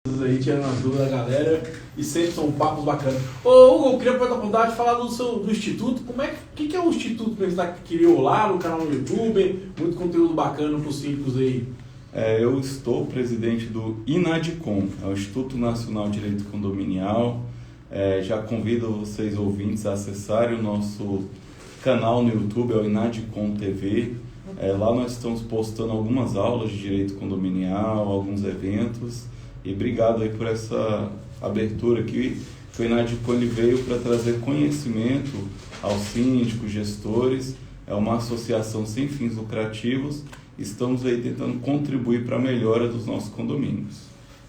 aí, tirando as dúvidas da galera, e sempre são papos bacanas. Ô Hugo, eu queria aproveitar a oportunidade de falar do Instituto. Que é o Instituto que você criou lá no canal no YouTube? Muito conteúdo bacana para os síndicos aí. Eu estou presidente do INADCOM, é o Instituto Nacional de Direito Condominial. Já convido vocês ouvintes a acessarem o nosso canal no YouTube, é o INADCOM TV. Lá nós estamos postando algumas aulas de direito condominial, alguns eventos. E obrigado aí por essa abertura aqui, que o INADCOM veio para trazer conhecimento aos síndicos, gestores. É uma associação sem fins lucrativos. Estamos aí tentando contribuir para a melhora dos nossos condomínios.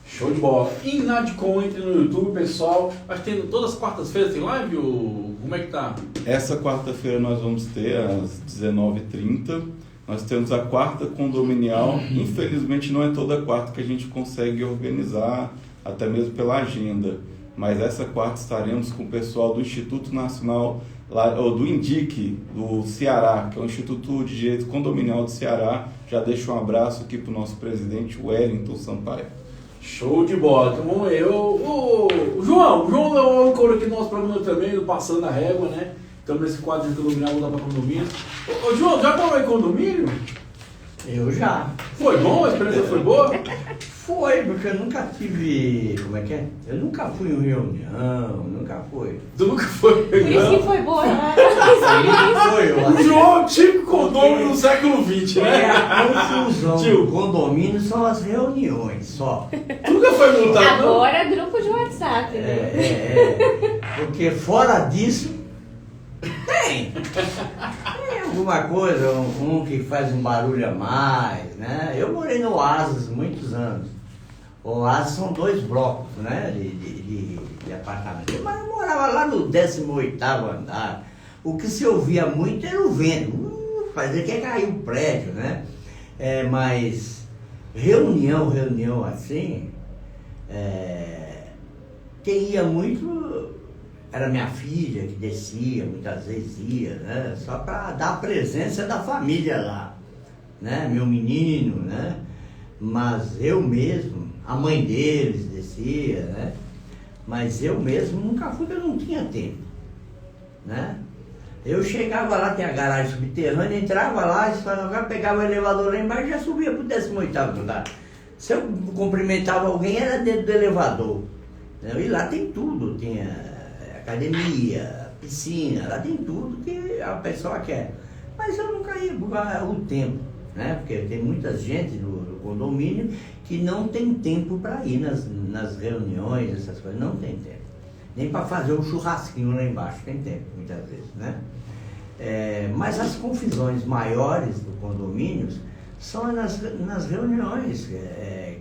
Show de bola. INADCOM, entre no YouTube, pessoal. Mas tem todas as quartas-feiras tem live? Como é que tá? Essa quarta-feira nós vamos ter às 19h30. Nós temos a quarta condominial. Infelizmente não é toda quarta que a gente consegue organizar, até mesmo pela agenda. Mas essa quarta estaremos com o pessoal do Instituto Nacional, ou do INDIC, do Ceará, que é o Instituto de Direito Condominial do Ceará. Já deixo um abraço aqui para o nosso presidente, Wellington Sampaio. Show de bola. Então vamos ver. O João é o âncora aqui do nosso programa também, do Passando a Régua, né? Estamos nesse quadro de condominial, vou dar para condomínio. Ô João, já morou em condomínio? Eu já. Foi bom? A experiência foi boa? Foi, porque eu nunca tive. Como é que é? Eu nunca fui em reunião, nunca fui. Tu nunca foi? Por isso que foi boa, né? Foi, eu O acho. João é o típico condomínio do século XX, né? A confusão Tio. do condomínio são as reuniões só. Tu nunca foi multado, não? Agora é grupo de WhatsApp, né? Porque fora disso, tem alguma coisa, um que faz um barulho a mais, né? Eu morei no Oasis muitos anos. O Oasis são 2 blocos, né? De apartamento. Mas eu morava lá no 18º andar. O que se ouvia muito era o vento. Fazia que cair o prédio, né? Mas reunião assim, quem ia muito era minha filha, que descia, muitas vezes ia, né? Só para dar a presença da família lá, né? Meu menino, né? Mas eu mesmo, a mãe deles descia, né? Mas eu mesmo nunca fui, porque eu não tinha tempo, né? Eu chegava lá, tem a garagem subterrânea, entrava lá, pegava o elevador lá embaixo e já subia para o 18º andar. Se eu cumprimentava alguém, era dentro do elevador, né? E lá tem tudo, tinha academia, piscina, lá tem tudo que a pessoa quer. Mas eu nunca ia por o tempo, né? Porque tem muita gente no condomínio que não tem tempo para ir nas reuniões, essas coisas, não tem tempo. Nem para fazer um churrasquinho lá embaixo tem tempo, muitas vezes, né? Mas as confusões maiores do condomínio são nas reuniões,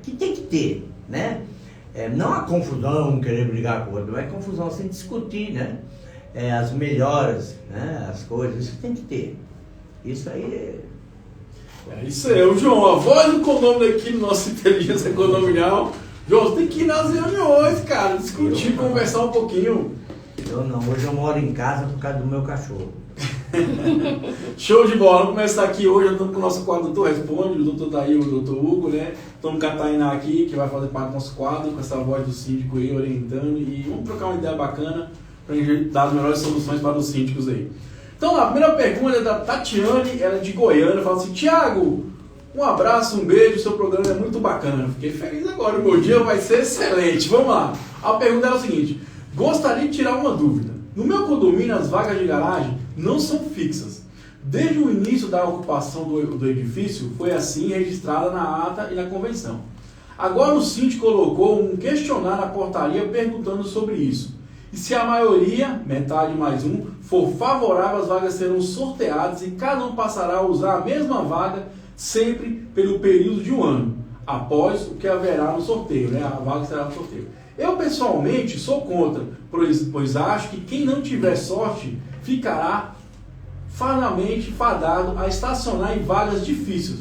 que tem que ter, né? Não a confusão, querer brigar com o outro, é confusão sem discutir, né? As melhoras, né? As coisas, isso tem que ter. Isso aí É isso aí, o João, a voz do condomínio aqui no nosso Inteligência Condominial. João, você tem que ir nas reuniões, cara, discutir, conversar um pouquinho. eu não, hoje eu moro em casa por causa do meu cachorro. Show de bola, vamos começar aqui hoje, estamos com o nosso quadro Doutor Responde, o doutor Daí e o doutor Hugo, né? Estamos com a Tainá aqui, que vai fazer parte do nosso quadro, com essa voz do síndico aí, orientando, e vamos trocar uma ideia bacana para a gente dar as melhores soluções para os síndicos aí. Então, a primeira pergunta é da Tatiane, ela é de Goiânia, fala assim: Tiago, um abraço, um beijo, seu programa é muito bacana. Fiquei feliz agora, o meu dia vai ser excelente. Vamos lá. A pergunta é o seguinte: gostaria de tirar uma dúvida. No meu condomínio, as vagas de garagem não são fixas. Desde o início da ocupação do edifício, foi assim registrada na ata e na convenção. Agora o síndico colocou um questionário na portaria perguntando sobre isso. E se a maioria, metade mais um, for favorável, as vagas serão sorteadas e cada um passará a usar a mesma vaga sempre pelo período de um ano, após o que haverá no sorteio, né? A vaga será no sorteio. Eu, pessoalmente, sou contra, pois acho que quem não tiver sorte ficará finalmente fadado a estacionar em vagas difíceis.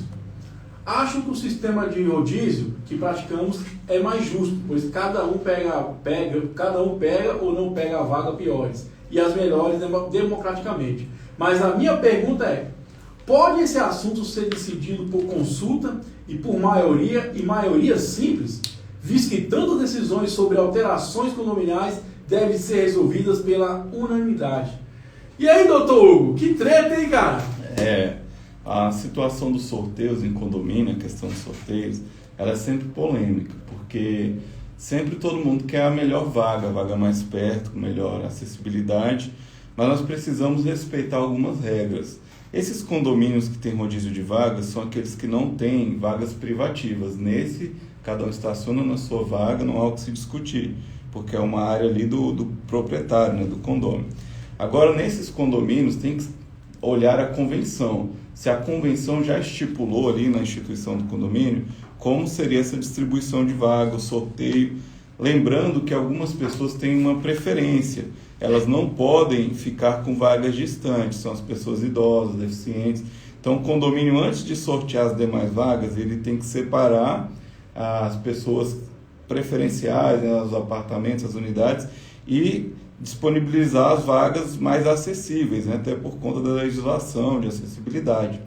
Acho que o sistema de rodízio que praticamos é mais justo, pois cada um pega ou não pega a vaga piores, e as melhores democraticamente. Mas a minha pergunta é: pode esse assunto ser decidido por consulta e por maioria, e maioria simples? visto que tantas decisões sobre alterações condominiais devem ser resolvidas pela unanimidade. E aí, doutor Hugo, que treta, hein, cara? A situação dos sorteios em condomínio, a questão dos sorteios, ela é sempre polêmica, porque sempre todo mundo quer a melhor vaga, a vaga mais perto, com melhor acessibilidade, mas nós precisamos respeitar algumas regras. Esses condomínios que têm rodízio de vagas são aqueles que não têm vagas privativas. Nesse, cada um estaciona na sua vaga, não há o que se discutir, porque é uma área ali do proprietário, né, do condomínio. Agora, nesses condomínios, tem que olhar a convenção. Se a convenção já estipulou ali na instituição do condomínio, como seria essa distribuição de vaga, o sorteio. Lembrando que algumas pessoas têm uma preferência. Elas não podem ficar com vagas distantes, são as pessoas idosas, deficientes. Então, o condomínio, antes de sortear as demais vagas, ele tem que separar as pessoas preferenciais, né, os apartamentos, as unidades, e disponibilizar as vagas mais acessíveis, né, até por conta da legislação de acessibilidade.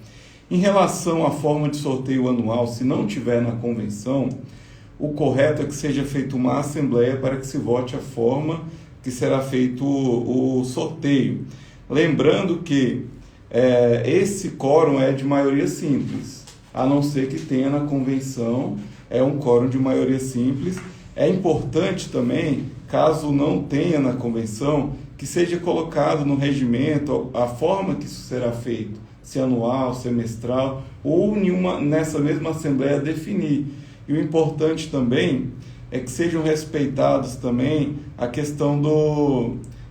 Em relação à forma de sorteio anual, se não tiver na convenção, o correto é que seja feita uma assembleia para que se vote a forma que será feito o sorteio. Lembrando que esse quórum é de maioria simples, a não ser que tenha na convenção, é um quórum de maioria simples. É importante também, caso não tenha na convenção, que seja colocado no regimento a forma que isso será feito, se anual, semestral, ou nessa mesma assembleia definir. E o importante também é que sejam respeitados também a questão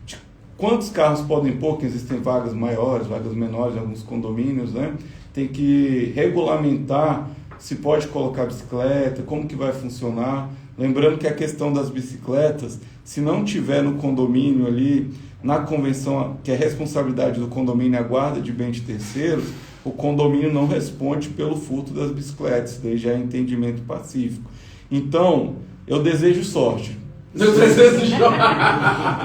de quantos carros podem pôr, que existem vagas maiores, vagas menores em alguns condomínios, né? Tem que regulamentar se pode colocar bicicleta, como que vai funcionar. Lembrando que a questão das bicicletas, se não tiver no condomínio ali, na convenção, que é responsabilidade do condomínio a guarda de bem de terceiros, o condomínio não responde pelo furto das bicicletas, daí já é entendimento pacífico. Então, eu desejo sorte. Eu desejo sorte.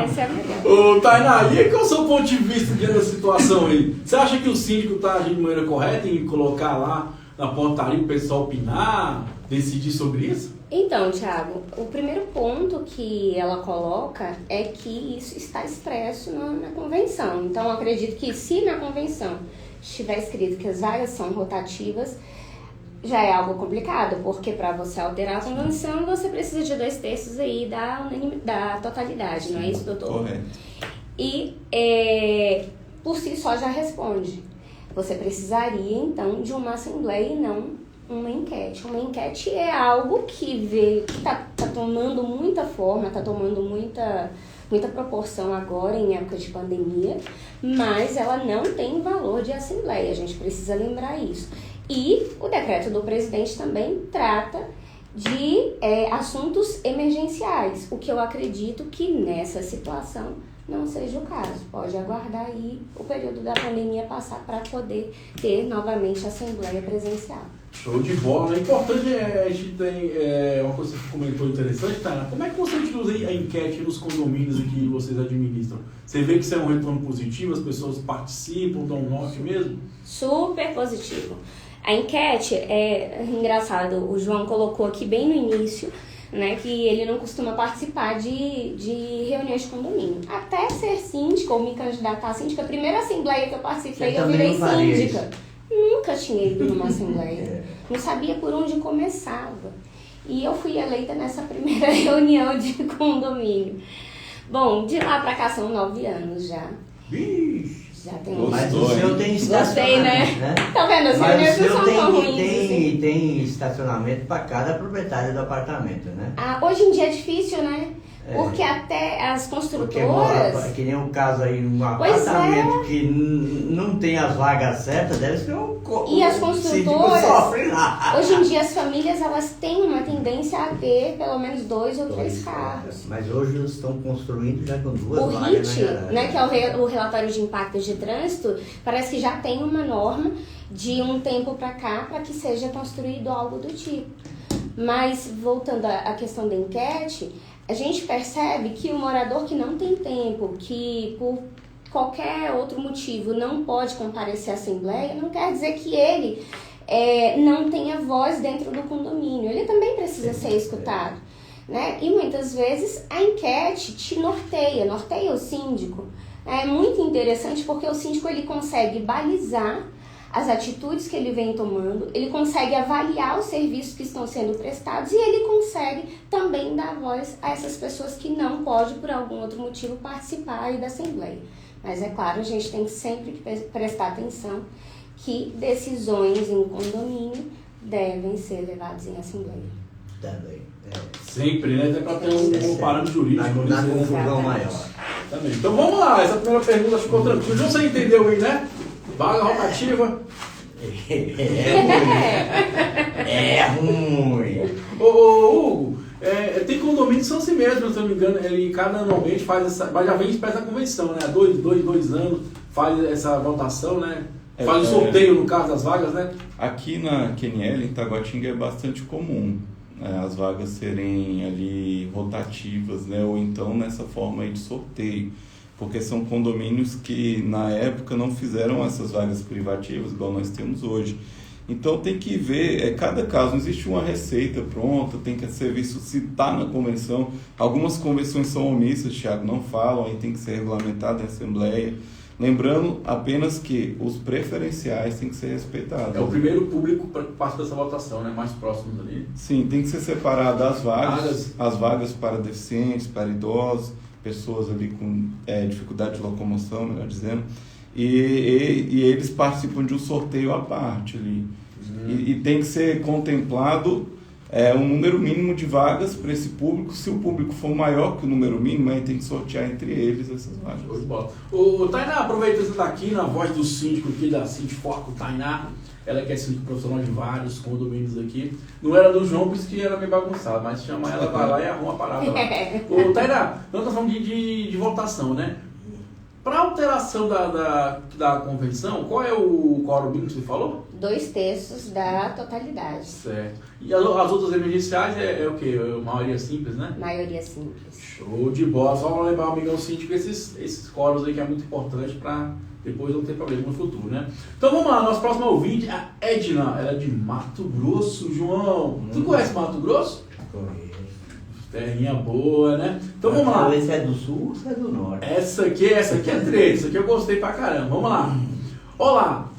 Essa é a melhor. Ô, Tainá, e qual é o seu ponto de vista diante da situação aí? Você acha que o síndico está agindo de maneira correta em colocar lá na portaria o pessoal opinar, decidir sobre isso? Então, Thiago, o primeiro ponto que ela coloca é que isso está expresso na convenção. Então, eu acredito que se na convenção estiver escrito que as vagas são rotativas, já é algo complicado, porque para você alterar a convenção, você precisa de 2/3 aí da totalidade, não é isso, doutor? Correto. E por si só já responde. Você precisaria, então, de uma assembleia e não uma enquete. Uma enquete é algo que tá tomando muita forma, tá tomando muita proporção agora em época de pandemia, mas ela não tem valor de assembleia, a gente precisa lembrar isso. E o decreto do presidente também trata de assuntos emergenciais, o que eu acredito que nessa situação não seja o caso. Pode aguardar aí o período da pandemia passar para poder ter novamente a assembleia presencial. Show de bola. O importante a gente tem uma coisa que você comentou interessante, Tainá. Como é que você utiliza a enquete nos condomínios que vocês administram? Você vê que isso é um retorno positivo, as pessoas participam, dão um norte mesmo? Super positivo. A enquete é engraçado, o João colocou aqui bem no início, né, que ele não costuma participar de reuniões de condomínio. Até ser síndica ou me candidatar a síndica, a primeira assembleia que eu participei, eu virei síndica. Nunca tinha ido numa assembleia. Não sabia por onde começava. E eu fui eleita nessa primeira reunião de condomínio. Bom, de lá pra cá são 9 anos já. Já tem Mas o seu tem estacionamento, né? Tá vendo? As reuniões não são tão ruins assim. Tem estacionamento para cada proprietário do apartamento, né? Hoje em dia é difícil, né? Porque até as construtoras... Que nem o caso aí, um apartamento que não tem as vagas certas, deve ser um... E as construtoras, sofrem lá. Hoje em dia as famílias elas têm uma tendência a ter pelo menos 2 ou 3 carros. Mas hoje eles estão construindo já com 2 o vagas RIT, na garagem. né, que é o relatório de impactos de trânsito, parece que já tem uma norma de um tempo para cá para que seja construído algo do tipo. Mas voltando à questão da enquete, a gente percebe que o morador que não tem tempo, que por qualquer outro motivo não pode comparecer à assembleia, não quer dizer que ele não tenha voz dentro do condomínio. Ele também precisa ser escutado. né? E muitas vezes a enquete te norteia o síndico. É muito interessante porque o síndico ele consegue balizar as atitudes que ele vem tomando, ele consegue avaliar os serviços que estão sendo prestados e ele consegue também dar voz a essas pessoas que não podem, por algum outro motivo, participar aí da Assembleia. Mas é claro, a gente tem que sempre prestar atenção que decisões em condomínio devem ser levadas em Assembleia. Também. Sempre, né? Até para ter um parâmetro jurídico. Na confusão maior. Também. Então vamos lá, essa primeira pergunta ficou tranquila. Você entendeu aí, né? Vaga rotativa. É ruim. Ô Hugo, tem condomínios que são assim mesmo, se eu não me engano, ele cada anualmente faz essa. Mas já vem expressa a convenção, né? Há dois anos faz essa votação, né? Faz o sorteio no caso das vagas, né? Aqui na QNL, em Taguatinga, é bastante comum, né, as vagas serem ali rotativas, né? Ou então nessa forma aí de sorteio. Porque são condomínios que na época não fizeram essas vagas privativas, igual nós temos hoje. Então tem que ver, cada caso, não existe uma receita pronta, tem que ser visto se está na convenção. Algumas convenções são omissas, Thiago, não falam, aí tem que ser regulamentado em Assembleia. Lembrando apenas que os preferenciais têm que ser respeitados. É o primeiro público que participa dessa votação, né? Mais próximos ali. Sim, tem que ser separado as vagas para deficientes, para idosos, pessoas ali com dificuldade de locomoção, melhor dizendo, e eles participam de um sorteio à parte ali. E tem que ser contemplado um número mínimo de vagas para esse público. Se o público for maior que o número mínimo, aí tem que sortear entre eles essas vagas. Show de bola. Ô, Tainá, aproveita que você está aqui na voz do síndico aqui da Síndico Tainá. Ela que é síndico profissional de vários condomínios aqui. Não era do João, por isso que era meio bagunçado, mas chama ela, vai lá e arruma a parada lá. Ô, Tainá, nós estamos falando de votação, né? Para alteração da convenção, qual é o quórum mínimo que você falou? 2/3 da totalidade. Certo. E as outras emergenciais é o quê? Maioria simples, né? Maioria simples. Show de bola. Só para lembrar o amigão síndico esses quórums aí que é muito importante para depois não ter problema no futuro, né? Então vamos lá, nossa próxima ouvinte, a Edna, ela é de Mato Grosso, João. Tu conhece Mato Grosso? Conheço. Terrinha boa, né? Então vamos lá. Se é do sul ou se é do norte? Essa aqui é treta, essa aqui eu gostei pra caramba. Vamos lá. Olá,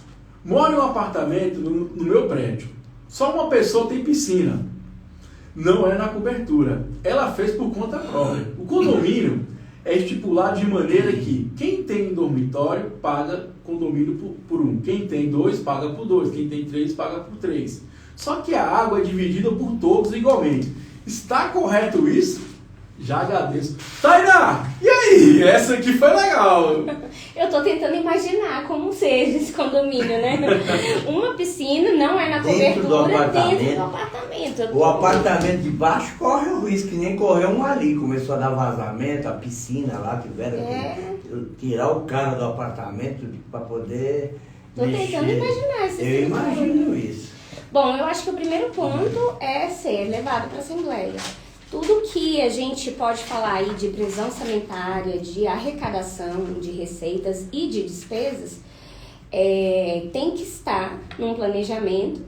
moro em um apartamento no meu prédio. Só uma pessoa tem piscina. Não é na cobertura. Ela fez por conta própria. O condomínio é estipulado de maneira que quem tem dormitório paga condomínio por um. Quem tem 2 paga por 2. Quem tem 3 paga por 3. Só que a água é dividida por todos igualmente. Está correto isso? Já agradeço. Tainá, e aí? Essa aqui foi legal. Eu tô tentando imaginar como seja esse condomínio, né? Uma piscina não é na Dentro do cobertura, apartamento. dentro do apartamento. O apartamento de baixo corre o risco, que nem correu um ali. Começou a dar vazamento, a piscina lá, tiveram que tirar o cara do apartamento para poder Tô tentando imaginar esse Eu imagino isso. Bom, eu acho que o primeiro ponto é ser levado para a Assembleia. Tudo que a gente pode falar aí de prisão sanitária, de arrecadação de receitas e de despesas, tem que estar num planejamento,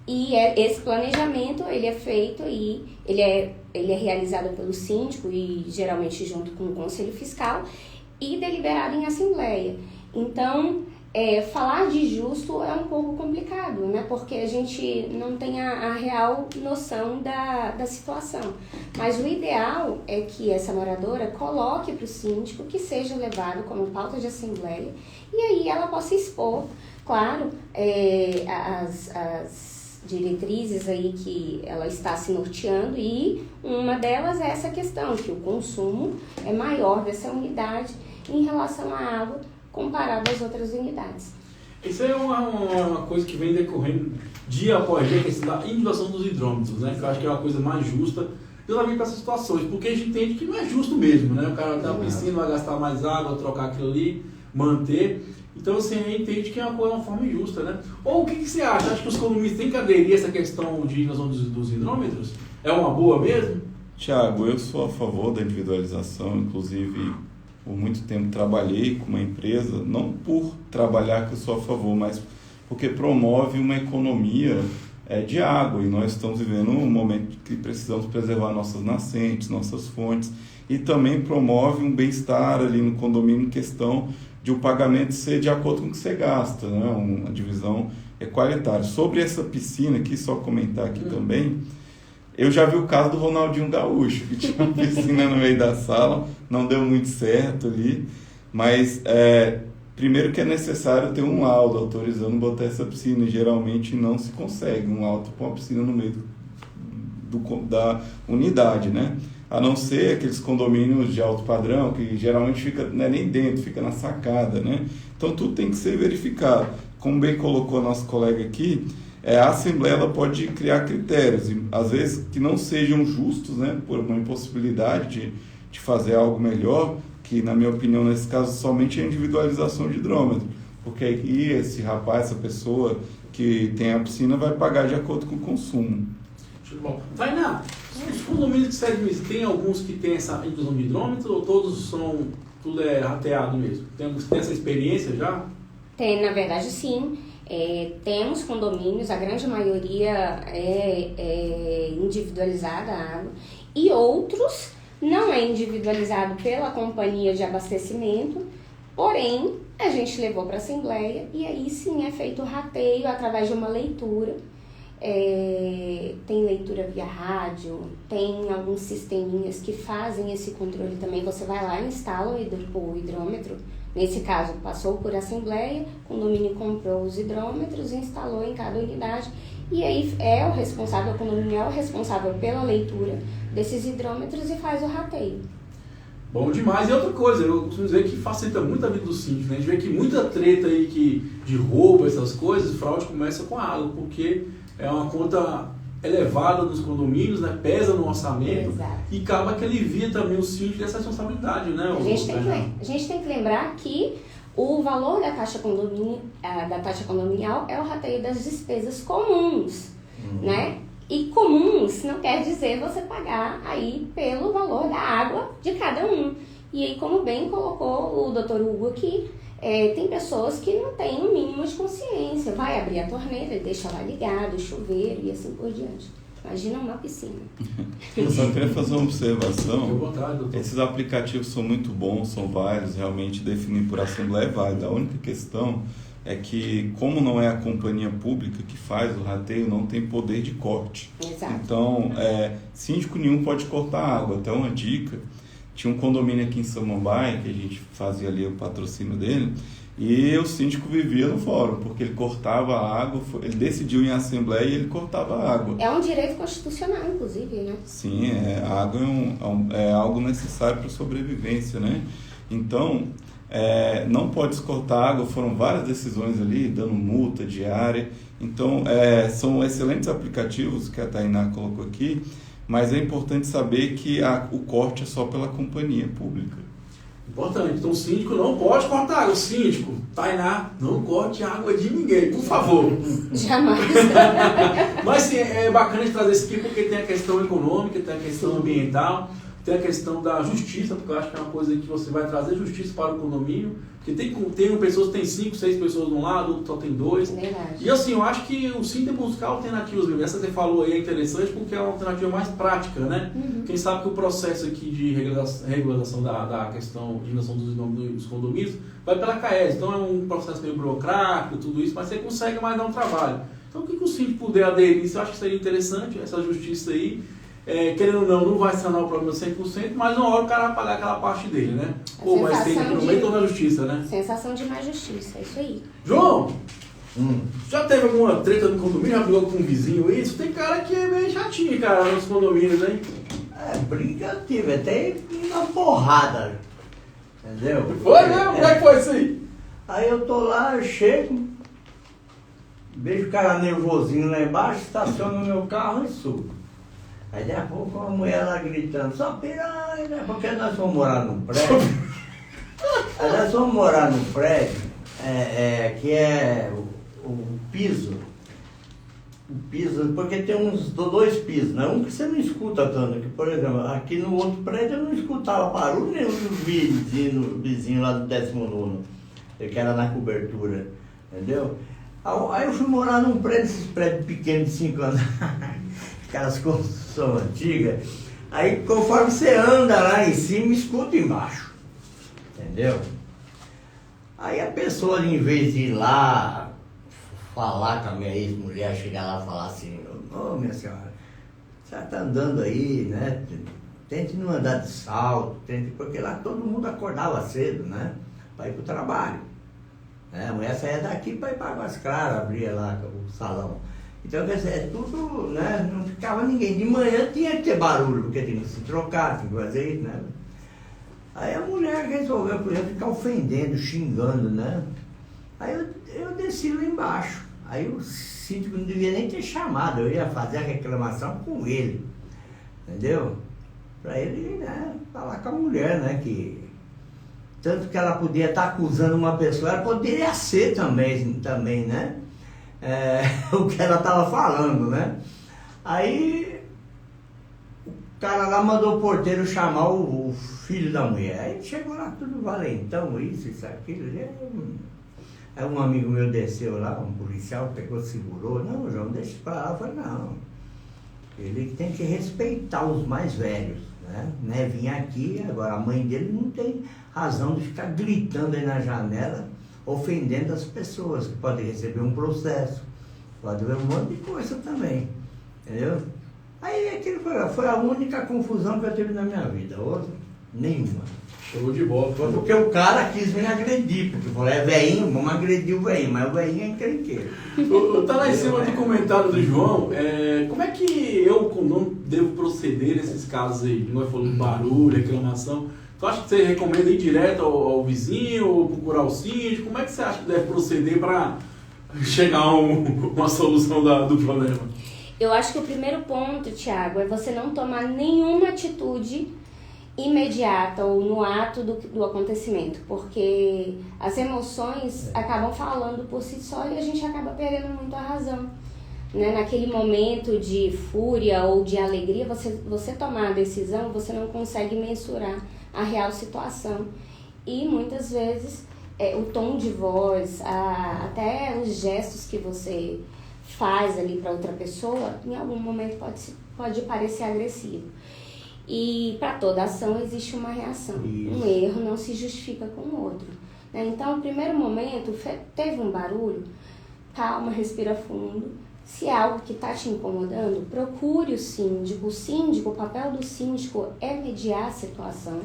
e esse planejamento ele é feito e ele é realizado pelo síndico e geralmente junto com o Conselho Fiscal e deliberado em Assembleia. Então, falar de justo é um pouco complicado, né? Porque a gente não tem a real noção da situação. Mas o ideal é que essa moradora coloque para o síndico que seja levado como pauta de assembleia e aí ela possa expor, claro, as diretrizes aí que ela está se norteando, e uma delas é essa questão, que o consumo é maior dessa unidade em relação à água comparado às outras unidades. Isso é uma coisa que vem decorrendo dia após dia, a questão da individuação dos hidrômetros, né? Que eu acho que é uma coisa mais justa, justamente para essas situações, porque a gente entende que não é justo mesmo, né? O cara tem uma piscina, vai gastar mais água, trocar aquilo ali, manter. Então, assim, a gente entende que é uma forma injusta, né? Ou o que você acha? Acha que os condomínios têm que aderir a essa questão de individuação dos hidrômetros? É uma boa mesmo? Tiago, eu sou a favor da individualização, inclusive por muito tempo trabalhei com uma empresa, não por trabalhar que eu sou a favor, mas porque promove uma economia de água, e nós estamos vivendo um momento que precisamos preservar nossas nascentes, nossas fontes, e também promove um bem-estar ali no condomínio em questão de o pagamento ser de acordo com o que você gasta, né? Uma divisão equalitária. Sobre essa piscina aqui, só comentar aqui também, eu já vi o caso do Ronaldinho Gaúcho, que tinha uma piscina no meio da sala, não deu muito certo ali, mas primeiro que é necessário ter um laudo autorizando botar essa piscina, e geralmente não se consegue um laudo para uma piscina no meio da unidade, né? A não ser aqueles condomínios de alto padrão, que geralmente fica, não é nem dentro, fica na sacada, né? Então tudo tem que ser verificado. Como bem colocou a nossa colega aqui, a Assembleia ela pode criar critérios, e, às vezes que não sejam justos, né? Por uma impossibilidade de fazer algo melhor, que na minha opinião nesse caso somente é a individualização de hidrômetro, porque aí esse rapaz, essa pessoa que tem a piscina vai pagar de acordo com o consumo. Bom, Tainá, os condomínios que servem, tem alguns que tem essa inclusão de hidrômetro ou todos são, tudo é rateado mesmo? Tem essa experiência já? Tem, na verdade, sim. Temos condomínios, a grande maioria é individualizada a água, e outros não é individualizado pela companhia de abastecimento, porém a gente levou para a Assembleia e aí sim é feito o rateio através de uma leitura. Tem leitura via rádio, tem alguns sisteminhas que fazem esse controle também. Você vai lá e instala o hidrômetro. Nesse caso, passou por assembleia, o condomínio comprou os hidrômetros e instalou em cada unidade. E aí o condomínio é o responsável pela leitura desses hidrômetros e faz o rateio. Bom demais. E outra coisa, eu costumo dizer que facilita muito a vida do síndico, né? A gente vê que muita treta aí de roubo, essas coisas, fraude começa com a água, porque é uma conta elevada dos condomínios, né? Pesa no orçamento. Exato. E acaba que alivia também o síndico dessa responsabilidade, né? A gente tem que lembrar que o valor da taxa condominial é o rateio das despesas comuns, né? E comuns não quer dizer você pagar aí pelo valor da água de cada um. E aí, como bem colocou o Dr. Hugo aqui, tem pessoas que não têm o mínimo de consciência. Vai abrir a torneira, deixa lá ligado, o chuveiro e assim por diante. Imagina uma piscina. Eu só queria fazer uma observação. Fique à vontade, doutor. Esses aplicativos são muito bons, são válidos, realmente definir por assembleia é válido. A única questão é que, como não é a companhia pública que faz o rateio, não tem poder de corte. Exato. Então, síndico nenhum pode cortar água. Até uma dica, tinha um condomínio aqui em Samambaia, que a gente fazia ali o patrocínio dele, e o síndico vivia no fórum, porque ele cortava a água, ele decidiu em assembleia e ele cortava a água. É um direito constitucional, inclusive, né? Sim, a água é algo necessário para a sobrevivência, né? Então, não pode cortar água, foram várias decisões ali, dando multa diária. Então, são excelentes aplicativos que a Tainá colocou aqui, mas é importante saber que o corte é só pela companhia pública. Importante. Então o síndico não pode cortar água. O síndico, Tainá, não corte água de ninguém, por favor. Jamais. Mas sim, é bacana de trazer isso aqui porque tem a questão econômica, tem a questão ambiental, tem a questão da justiça, porque eu acho que é uma coisa que você vai trazer justiça para o condomínio. Porque tem pessoas que tem 5, 6 pessoas de um lado, outro só tem 2. Verdade. E assim, eu acho que o sim tem que buscar alternativas mesmo. Essa que você falou aí é interessante porque é uma alternativa mais prática, né? Uhum. Quem sabe que o processo aqui de regularização da questão de inação dos condomínios vai pela CAES. Então é um processo meio burocrático, tudo isso, mas você consegue mais dar um trabalho. Então o que o síndico puder aderir, eu acho que seria interessante, essa justiça aí. Querendo ou não vai sanar o problema 100%, mas uma hora o cara vai pagar aquela parte dele, né? Ou vai ser no meio da justiça, né? Sensação de mais justiça, é isso aí. João, já teve alguma treta no condomínio? Já brigou com um vizinho isso? Tem cara que é meio chatinho, cara, nos condomínios, hein? Briga tive, até uma porrada, entendeu? Foi mesmo? Como é que foi isso aí? Aí eu tô lá, eu chego, vejo o cara nervosinho lá embaixo, estaciono no meu carro e subo. Aí daqui a pouco a mulher lá gritando, só piranha, né? Porque nós vamos morar num prédio. Aí nós vamos morar num prédio que é o piso. O piso, porque tem uns 2 pisos, né? Um que você não escuta tanto, que, por exemplo, aqui no outro prédio eu não escutava barulho nenhum do vizinho lá do 19º, que era na cobertura, entendeu? Aí eu fui morar num prédio, esses prédios pequenos de 5 anos, aquelas construções antigas. Aí conforme você anda lá em cima, escuta embaixo. Entendeu? Aí a pessoa, em vez de ir lá falar com a minha ex-mulher, chegar lá e falar assim, ô minha senhora, você está andando aí, né? Tente não andar de salto, porque lá todo mundo acordava cedo, né? Para ir para o trabalho. Né? A mulher saía daqui para ir para Águas Claras, abria lá o salão. Então, quer dizer, é tudo, né? Não ficava ninguém. De manhã tinha que ter barulho, porque tinha que se trocar, tinha que fazer isso, né? Aí a mulher resolveu, por exemplo, ficar ofendendo, xingando, né? Aí eu desci lá embaixo. Aí o síndico não devia nem ter chamado, eu ia fazer a reclamação com ele. Entendeu? Para ele, né, falar com a mulher, né? Que tanto que ela podia estar acusando uma pessoa, ela poderia ser também, né? O que ela estava falando, né? Aí o cara lá mandou o porteiro chamar o filho da mulher. Aí chegou lá tudo valentão, isso, aquilo. Aí um amigo meu desceu lá, um policial, pegou, segurou. Não, João, deixa pra lá. Eu falei, não. Ele tem que respeitar os mais velhos, né? Vim aqui, agora a mãe dele não tem razão de ficar gritando aí na janela, ofendendo as pessoas, que podem receber um processo, pode ver um monte de coisa também, entendeu? Aí aquilo foi a única confusão que eu tive na minha vida, outra, nenhuma. Show de bola. Porque o cara quis me agredir, porque falou, é velhinho, vamos agredir o velhinho, mas o velhinho é encrenqueiro. Tá lá em cima do comentário do João, como é que eu, como dono, devo proceder nesses casos aí? Nós falamos barulho, reclamação. Tu acha que você recomenda ir direto ao vizinho ou procurar o síndico? Como é que você acha que deve proceder para chegar a uma solução do problema? Eu acho que o primeiro ponto, Thiago, é você não tomar nenhuma atitude imediata ou no ato do acontecimento, porque as emoções acabam falando por si só e a gente acaba perdendo muito a razão. Né? Naquele momento de fúria ou de alegria, você tomar a decisão, você não consegue mensurar a real situação. E muitas vezes o tom de voz, até os gestos que você faz ali para outra pessoa, em algum momento pode parecer agressivo. E para toda ação existe uma reação. Isso. Um erro não se justifica com o outro. Né? Então, no primeiro momento, teve um barulho, calma, respira fundo. Se é algo que está te incomodando, procure o síndico. O papel do síndico é mediar a situação.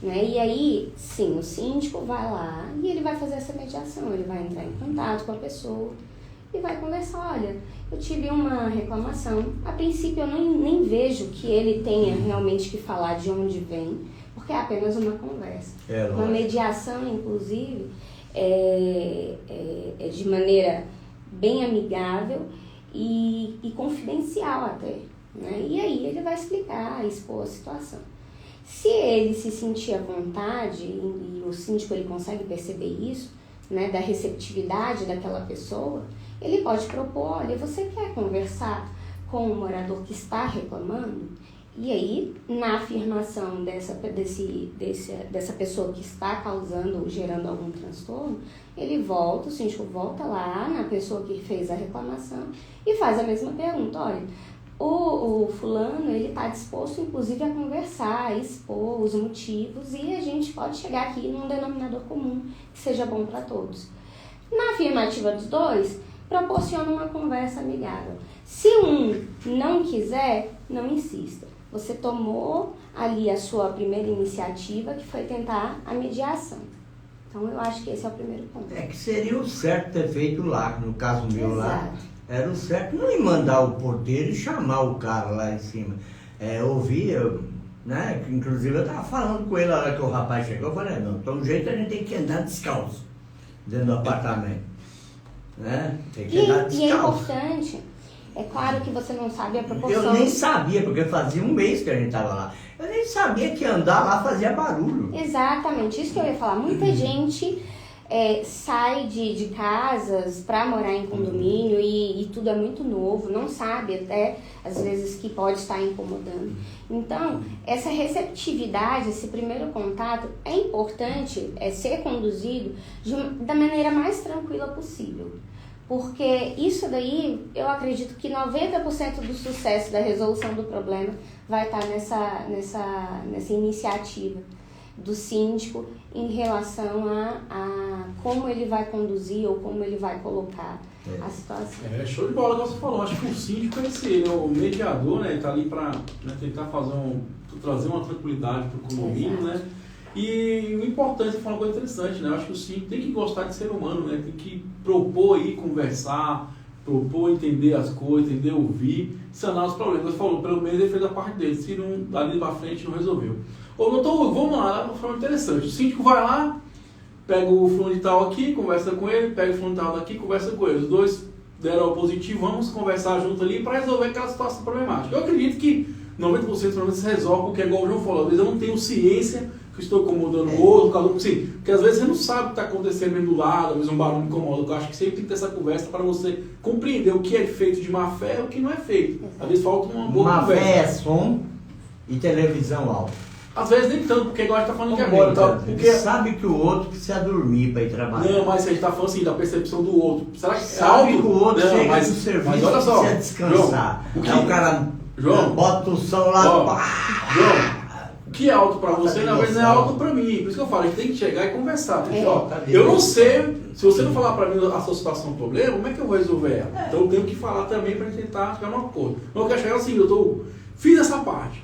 Né? E aí, sim, o síndico vai lá e ele vai fazer essa mediação. Ele vai entrar em contato com a pessoa e vai conversar. Olha, eu tive uma reclamação. A princípio, eu nem vejo que ele tenha realmente que falar de onde vem, porque é apenas uma conversa. Uma mediação, inclusive, é de maneira bem amigável e confidencial até. Né? E aí ele vai explicar, expor a situação. Se ele se sentir à vontade, e o síndico ele consegue perceber isso, né, da receptividade daquela pessoa, ele pode propor, olha, você quer conversar com o morador que está reclamando? E aí, na afirmação dessa pessoa que está causando ou gerando algum transtorno, o síndico volta lá na pessoa que fez a reclamação e faz a mesma pergunta. Olha, o fulano, ele está disposto, inclusive, a conversar, a expor os motivos e a gente pode chegar aqui num denominador comum que seja bom para todos. Na afirmativa dos dois, proporciona uma conversa amigável. Se um não quiser, não insista. Você tomou ali a sua primeira iniciativa, que foi tentar a mediação. Então, eu acho que esse é o primeiro ponto. É que seria o certo ter feito lá, no caso meu. Exato. Lá. Era o certo não ir mandar o porteiro e chamar o cara lá em cima. Ouvir, né? Inclusive, eu estava falando com ele na hora que o rapaz chegou. Eu falei, não, então, um jeito a gente tem que andar descalço dentro do apartamento. Né? Tem que andar descalço. E é importante... É claro que você não sabe a proporção... Eu nem sabia, porque fazia um mês que a gente estava lá. Eu nem sabia que andar lá fazia barulho. Exatamente, isso que eu ia falar. Muita gente sai de casas para morar em condomínio e tudo é muito novo, não sabe até, às vezes, que pode estar incomodando. Então, essa receptividade, esse primeiro contato, é importante ser conduzido da maneira mais tranquila possível. Porque isso daí, eu acredito que 90% do sucesso da resolução do problema vai estar nessa iniciativa do síndico em relação a como ele vai conduzir ou como ele vai colocar a situação. Show de bola, como você falou. Acho que o síndico é esse, o mediador, né? Ele tá ali para tentar trazer uma tranquilidade para o condomínio, né? E o importante, você falou uma coisa interessante, né? Eu acho que o síndico tem que gostar de ser humano, né? Tem que propor aí, conversar, propor entender as coisas, entender ouvir, sanar os problemas. Você falou, pelo menos ele fez a parte dele, se não dali pra frente não resolveu. Ô, doutor, vamos lá, uma forma interessante. O síndico vai lá, pega o fulano de tal aqui, conversa com ele, pega o fulano de tal daqui, conversa com ele. Os dois deram o positivo, vamos conversar junto ali para resolver aquela situação problemática. Eu acredito que 90% provavelmente se resolve, porque é igual o João falou, às vezes eu não tenho ciência que estou incomodando o outro, sim, porque às vezes você não sabe o que está acontecendo do lado, às vezes um barulho incomoda. Eu acho que sempre tem que ter essa conversa para você compreender o que é feito de má fé e o que não é feito. Às vezes falta uma boa conversa. Má fé é som e televisão alta. Às vezes nem tanto, porque agora a gente está falando de agora. Tá? Porque sabe que o outro precisa dormir para ir trabalhar. Não, mas a gente está falando assim, da percepção do outro. Será que sabe que o outro não, chega do serviço mas olha só, precisa descansar. João, o cara João, bota o som lá. João, o que é alto para você, na verdade, não é alto para mim. Por isso que eu falo, a gente tem que chegar e conversar. Porque, eu não sei, se você não falar para mim a sua situação, um problema, como é que eu vou resolver ela? Então eu tenho que falar também para tentar chegar num acordo. Não, eu quero chegar assim, doutor, fiz essa parte.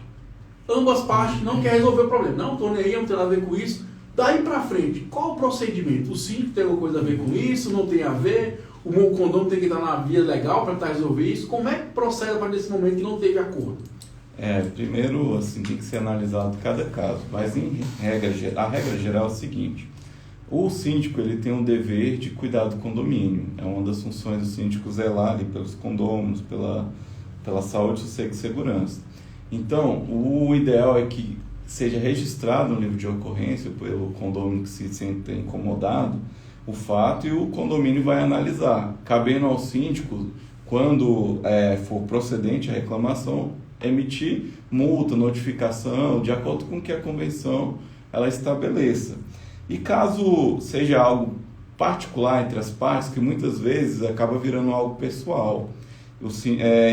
Ambas partes não querem resolver o problema. Não estou nem aí, não tem nada a ver com isso. Daí para frente, qual o procedimento? O síndico tem alguma coisa a ver com isso? Não tem a ver? O meu condomínio tem que estar na via legal para tentar resolver isso? Como é que procede a partir desse momento que não teve acordo? Primeiro, assim, tem que ser analisado cada caso, mas a regra geral é o seguinte: o síndico ele tem um dever de cuidar do condomínio. É uma das funções do síndico zelar ali pelos condôminos, pela saúde, sossego e segurança. Então, o ideal é que seja registrado no livro de ocorrência pelo condomínio que se sente incomodado o fato, e o condomínio vai analisar, cabendo ao síndico, quando for procedente a reclamação, emitir multa, notificação, de acordo com o que a convenção ela estabeleça. E caso seja algo particular entre as partes, que muitas vezes acaba virando algo pessoal,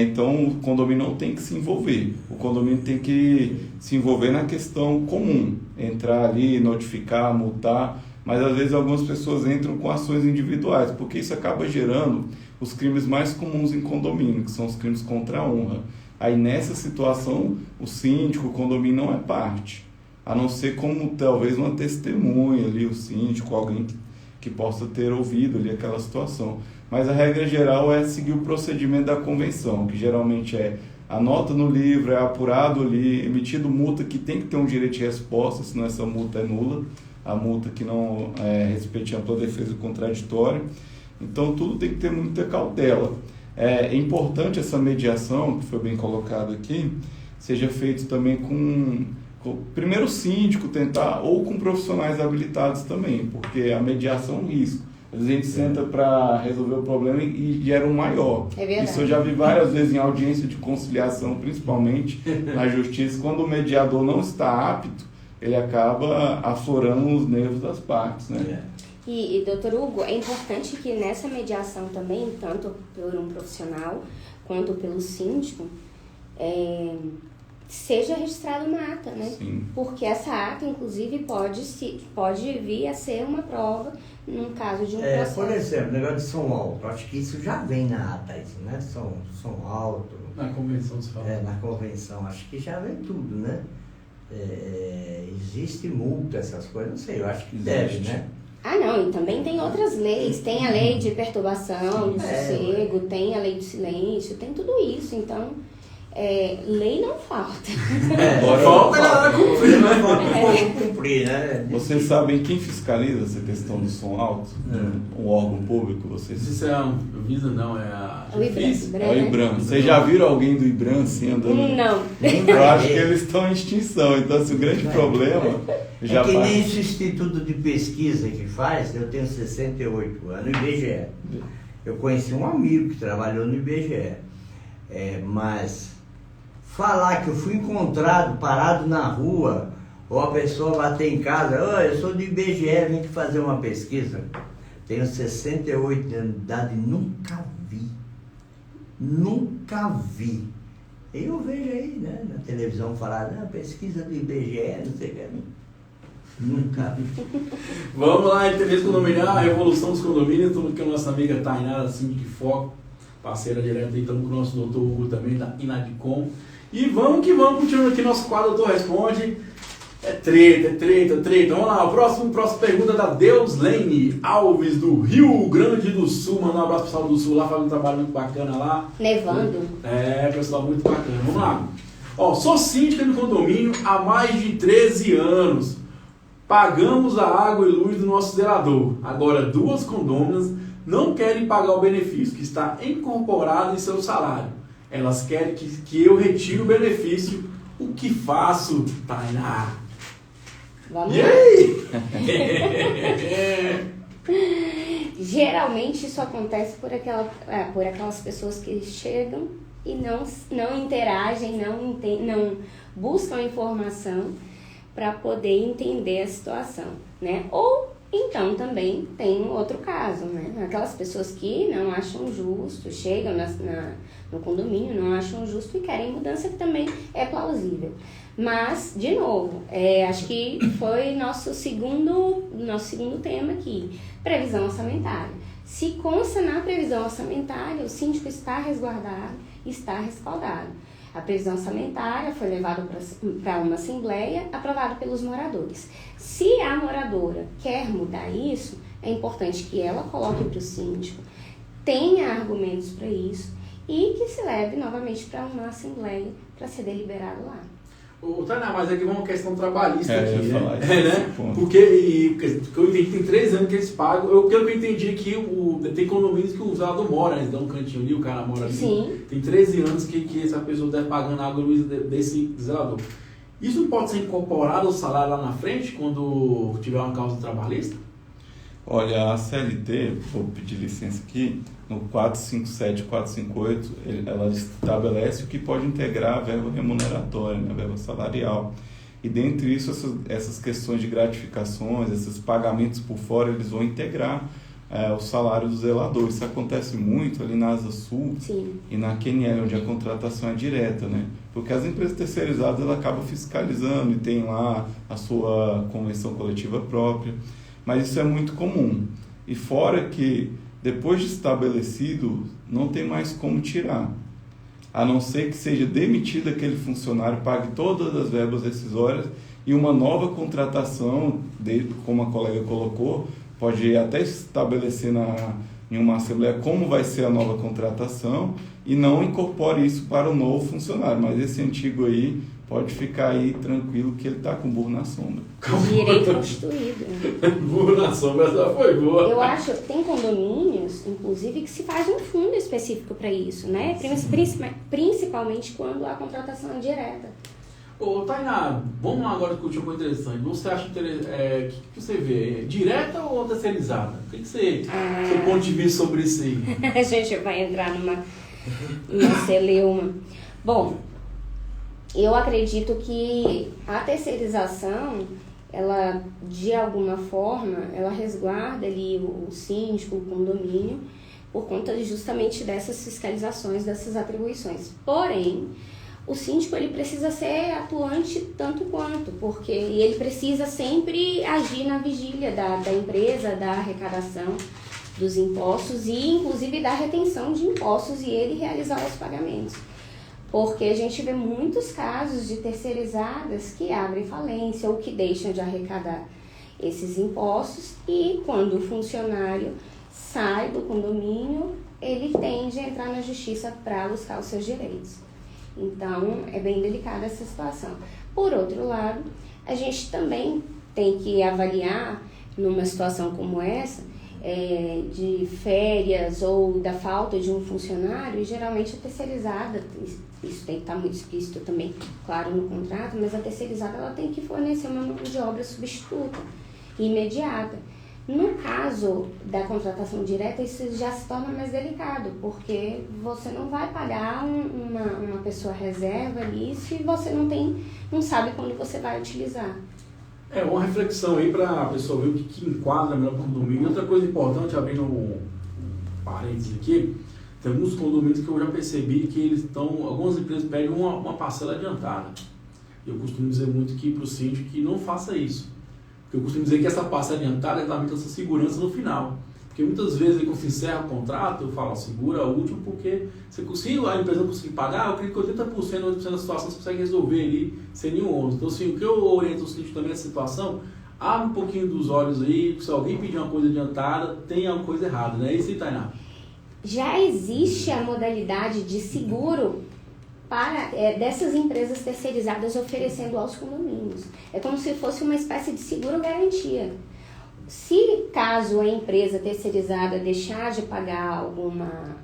então o condomínio não tem que se envolver. O condomínio tem que se envolver na questão comum, entrar ali, notificar, multar, mas às vezes algumas pessoas entram com ações individuais, porque isso acaba gerando os crimes mais comuns em condomínio, que são os crimes contra a honra. Aí nessa situação, o síndico, o condomínio não é parte, a não ser como talvez uma testemunha ali, o síndico, alguém que possa ter ouvido ali aquela situação. Mas a regra geral é seguir o procedimento da convenção, que geralmente é anota no livro, é apurado ali, emitido multa que tem que ter um direito de resposta, senão essa multa é nula, a multa que não respeite a ampla defesa contraditória. Então tudo tem que ter muita cautela. É importante essa mediação, que foi bem colocado aqui, seja feito também com primeiro o síndico tentar, ou com profissionais habilitados também, porque a mediação é um risco. Às vezes a gente senta para resolver o problema e gera um maior. É verdade. Isso eu já vi várias vezes em audiência de conciliação, principalmente na justiça, quando o mediador não está apto, ele acaba aflorando os nervos das partes, né? E, doutor Hugo, é importante que nessa mediação também, tanto por um profissional quanto pelo síndico, seja registrada uma ata, né? Sim. Porque essa ata, inclusive, pode vir a ser uma prova num caso de um processo. Por exemplo, o negócio de som alto, acho que isso já vem na ata, isso, né? Som alto. Na convenção se fala. Na convenção, acho que já vem tudo, né? Existe multa, essas coisas, não sei, eu acho que deve, né? Ah, não, e também tem outras leis, tem a lei de perturbação, do sossego, tem a lei do silêncio, tem tudo isso, então, lei não falta. Falta ela cumprir, né? Falta cumprir, né? Vocês sabem quem fiscaliza essa questão do som alto? Um órgão público, vocês? Isso é o Visa, não, é a o IBRAM. É o IBRAM. Vocês já viram alguém do IBRAM assim andando? Não. Eu acho que eles estão em extinção, então se o grande problema já que nem esse instituto de pesquisa que faz, eu tenho 68 anos, IBGE. Eu conheci um amigo que trabalhou no IBGE, mas falar que eu fui encontrado parado na rua, ou a pessoa bater em casa, eu sou do IBGE, vim aqui fazer uma pesquisa. tenho 68 anos de idade e nunca vi. Eu vejo aí, né, na televisão falar, pesquisa do IBGE, não sei o que. Nunca vi. Vamos lá, entrevista condominial, a revolução dos condomínios. Estamos aqui com a nossa amiga Tainá, Síndica de Foco, parceira direta aí. Estamos com o nosso doutor Hugo também, da Inadicom. E vamos que vamos, continuando aqui nosso quadro Doutor Responde. É treta. Vamos lá, próxima pergunta da Deuslene Alves, do Rio Grande do Sul. Manda um abraço pro pessoal do Sul lá, fazendo um trabalho muito bacana lá. Nevando. Pessoal muito bacana. Vamos lá. Sou síndica do condomínio há mais de 13 anos. Pagamos a água e luz do nosso zelador. Agora, 2 condôminas não querem pagar o benefício que está incorporado em seu salário. Elas querem que eu retire o benefício. O que faço, Tainá? Vamos E lá. aí? Geralmente isso acontece por aquelas pessoas que chegam e não interagem, não buscam informação para poder entender a situação, né? Ou então também tem um outro caso, né? Aquelas pessoas que não acham justo, chegam no condomínio, não acham justo e querem mudança, que também é plausível. Mas, de novo, acho que foi nosso segundo tema aqui, previsão orçamentária. Se consta na previsão orçamentária, o síndico está resguardado, está respaldado. A previsão orçamentária foi levada para uma assembleia, aprovada pelos moradores. Se a moradora quer mudar isso, é importante que ela coloque para o síndico, tenha argumentos para isso e que se leve novamente para uma assembleia para ser deliberado lá. Tainá, mas aqui vamos uma questão trabalhista aqui, eu ia né? falar isso, Né? Porque eu entendi que tem 3 anos que eles pagam. Pelo que eu entendi aqui, tem condomínios que o zelador mora, né? Eles dão um cantinho ali, o cara mora ali. Sim. Tem 13 anos que essa pessoa deve pagando a água e luz desse zelador. Isso não pode ser incorporado ao salário lá na frente, quando tiver uma causa trabalhista? Olha, a CLT, vou pedir licença aqui, no 457 e 458, ela estabelece o que pode integrar a verba remuneratória, né, a verba salarial. E dentre isso, essas questões de gratificações, esses pagamentos por fora, eles vão integrar o salário do zelador. Isso acontece muito ali na Asa Sul. Sim. E na QNL, onde a contratação é direta, né? Porque as empresas terceirizadas, ela acaba fiscalizando e tem lá a sua convenção coletiva própria. Mas isso é muito comum. E fora que, depois de estabelecido, não tem mais como tirar. A não ser que seja demitido aquele funcionário, pague todas as verbas rescisórias e uma nova contratação, como a colega colocou, pode até estabelecer em uma assembleia como vai ser a nova contratação e não incorpore isso para o novo funcionário. Mas esse antigo aí pode ficar aí tranquilo que ele está com burro na sombra. Direito constituído. Burro na sombra, essa foi boa. Eu acho que tem condomínios, inclusive, que se faz um fundo específico para isso, né? Principalmente quando a contratação é direta. Tainá, vamos lá agora discutir uma coisa interessante. Você acha que você vê? Direta ou terceirizada? O que você seu ponto de vista sobre isso aí? A gente vai entrar numa celeuma. Bom, eu acredito que a terceirização, ela, de alguma forma, ela resguarda ali o síndico, o condomínio, por conta justamente dessas fiscalizações, dessas atribuições. Porém, o síndico ele precisa ser atuante tanto quanto, porque ele precisa sempre agir na vigília da empresa, da arrecadação dos impostos e, inclusive, da retenção de impostos e ele realizar os pagamentos. Porque a gente vê muitos casos de terceirizadas que abrem falência ou que deixam de arrecadar esses impostos e quando o funcionário sai do condomínio, ele tende a entrar na justiça para buscar os seus direitos. Então, é bem delicada essa situação. Por outro lado, a gente também tem que avaliar, numa situação como essa, de férias ou da falta de um funcionário, e geralmente a terceirizada, isso tem que estar muito explícito também, claro, no contrato, mas a terceirizada ela tem que fornecer uma mão de obra substituta, imediata. No caso da contratação direta, isso já se torna mais delicado, porque você não vai pagar uma pessoa reserva ali se você não sabe quando você vai utilizar. É uma reflexão aí para a pessoa ver o que enquadra melhor o condomínio. E outra coisa importante, abrindo um parênteses aqui, tem alguns condomínios que eu já percebi que eles estão, algumas empresas pedem uma parcela adiantada. Eu costumo dizer muito que para o síndico que não faça isso. Porque eu costumo dizer que essa parcela adiantada é exatamente essa segurança no final. Porque muitas vezes quando se encerra o contrato, eu falo, segura o último, porque se a empresa não conseguir pagar, eu creio que 80%, 90% da situação você consegue resolver ali sem nenhum ônus. Então, assim, o que eu oriento o síndico também nessa situação, abre um pouquinho dos olhos aí, se alguém pedir uma coisa adiantada, tem alguma coisa errada, não é isso aí, Tainá? Já existe a modalidade de seguro para dessas empresas terceirizadas oferecendo aos condomínios. É como se fosse uma espécie de seguro-garantia. Se caso a empresa terceirizada deixar de pagar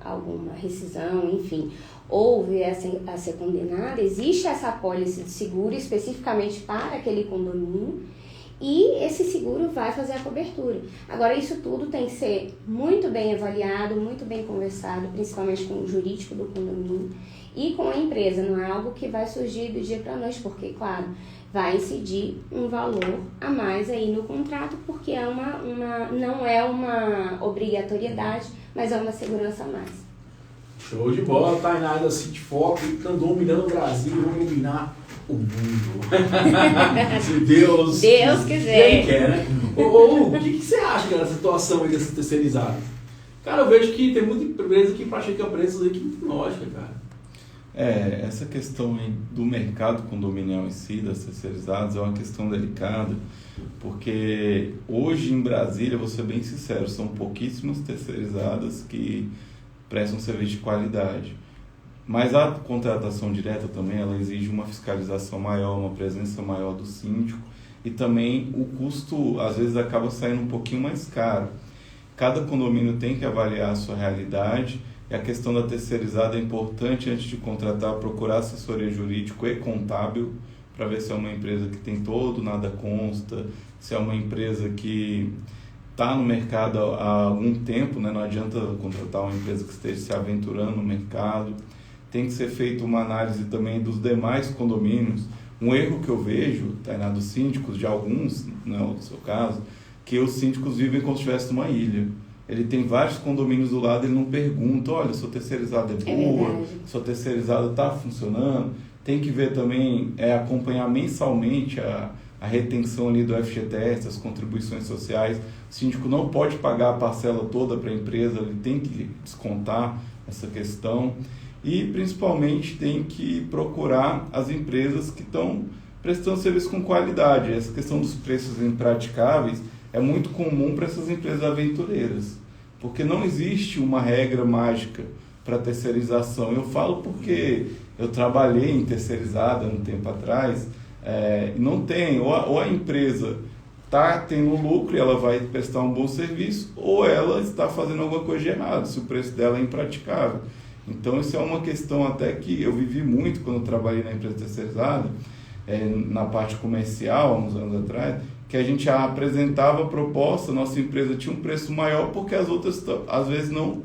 alguma rescisão, enfim, ou vier a ser condenada, existe essa apólice de seguro especificamente para aquele condomínio e esse seguro vai fazer a cobertura. Agora, isso tudo tem que ser muito bem avaliado, muito bem conversado, principalmente com o jurídico do condomínio e com a empresa. Não é algo que vai surgir do dia para a noite, porque, claro, vai incidir um valor a mais aí no contrato, porque não é uma obrigatoriedade, mas é uma segurança a mais. Show de bola, Tainá da City Foco, estão dominando o Brasil, vão dominar o mundo. Se Deus quiser. Quem quer, né? O que você acha dessa situação aí dessas terceirizadas? Cara, eu vejo que tem muita empresa que pratica preços aí que não tem lógica, cara. Essa questão aí do mercado condominial em si, das terceirizadas, é uma questão delicada, porque hoje em Brasília, vou ser bem sincero, são pouquíssimas terceirizadas que prestam serviço de qualidade. Mas a contratação direta também, ela exige uma fiscalização maior, uma presença maior do síndico, e também o custo, às vezes, acaba saindo um pouquinho mais caro. Cada condomínio tem que avaliar a sua realidade. E a questão da terceirizada é importante, antes de contratar, procurar assessoria jurídica e contábil, para ver se é uma empresa que tem todo, nada consta, se é uma empresa que está no mercado há algum tempo, né? Não adianta contratar uma empresa que esteja se aventurando no mercado. Tem que ser feita uma análise também dos demais condomínios. Um erro que eu vejo, Tainá, dos síndicos, de alguns, não no seu caso, que os síndicos vivem como se estivesse numa ilha. Ele tem vários condomínios do lado, ele não pergunta, olha, sua terceirizada é boa, sua terceirizada está funcionando. Tem que ver também, acompanhar mensalmente a retenção ali do FGTS, as contribuições sociais. O síndico não pode pagar a parcela toda para a empresa, ele tem que descontar essa questão. E, principalmente, tem que procurar as empresas que estão prestando serviço com qualidade. Essa questão dos preços impraticáveis é muito comum para essas empresas aventureiras, porque não existe uma regra mágica para terceirização. Eu falo porque eu trabalhei em terceirizada um tempo atrás, não tem, ou a empresa está tendo lucro e ela vai prestar um bom serviço, ou ela está fazendo alguma coisa de errado, se o preço dela é impraticável. Então, isso é uma questão até que eu vivi muito quando eu trabalhei na empresa terceirizada, na parte comercial, há uns anos atrás, que a gente apresentava a proposta, nossa empresa tinha um preço maior porque as outras, às vezes, não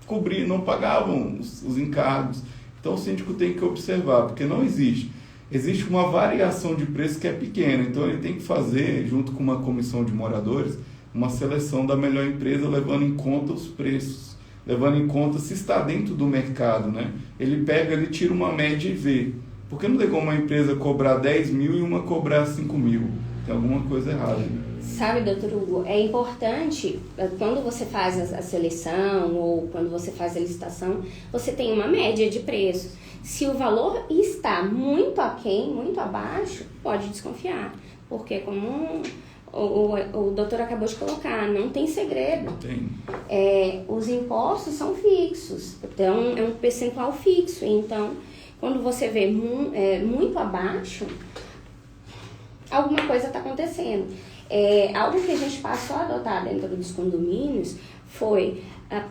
cobriam, não pagavam os encargos. Então, o síndico tem que observar, porque não existe. Existe uma variação de preço que é pequena, então ele tem que fazer, junto com uma comissão de moradores, uma seleção da melhor empresa, levando em conta os preços, levando em conta se está dentro do mercado, né? Ele pega, ele tira uma média e vê. Por que não tem como uma empresa cobrar 10 mil e uma cobrar 5 mil? Tem alguma coisa errada. Sabe, doutor Hugo, é importante, quando você faz a seleção ou quando você faz a licitação, você tem uma média de preços. Se o valor está muito aquém, muito abaixo, pode desconfiar. Porque como o doutor acabou de colocar, não tem segredo. Não tem. Os impostos são fixos, então é um percentual fixo. Então, quando você vê muito abaixo, alguma coisa está acontecendo. Algo que a gente passou a adotar dentro dos condomínios foi,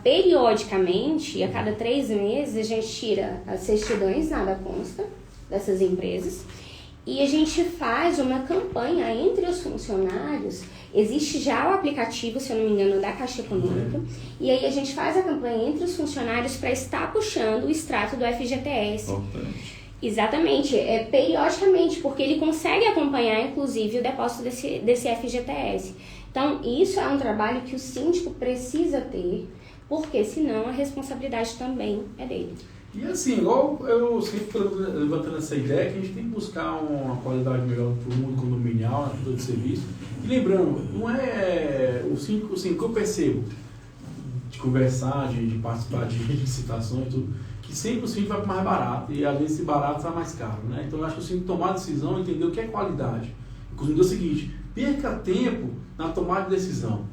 periodicamente, a cada 3 meses, a gente tira as certidões, nada consta, dessas empresas, e a gente faz uma campanha entre os funcionários. Existe já o aplicativo, se eu não me engano, da Caixa Econômica, e aí a gente faz a campanha entre os funcionários para estar puxando o extrato do FGTS. Importante. Exatamente, periodicamente, porque ele consegue acompanhar, inclusive, o depósito desse FGTS. Então, isso é um trabalho que o síndico precisa ter, porque senão a responsabilidade também é dele. E assim, igual eu sempre estou levantando essa ideia que a gente tem que buscar uma qualidade melhor para o mundo condominial, na cultura de serviço. E lembrando, não é o síndico que eu percebo, de conversar, de participar de licitações e tudo, que sempre o síndico vai para mais barato, e às vezes esse barato sai mais caro, né? Então eu acho que o síndico tomar a decisão, entender o que é qualidade. Inclusive é o seguinte, perca tempo na tomada de decisão.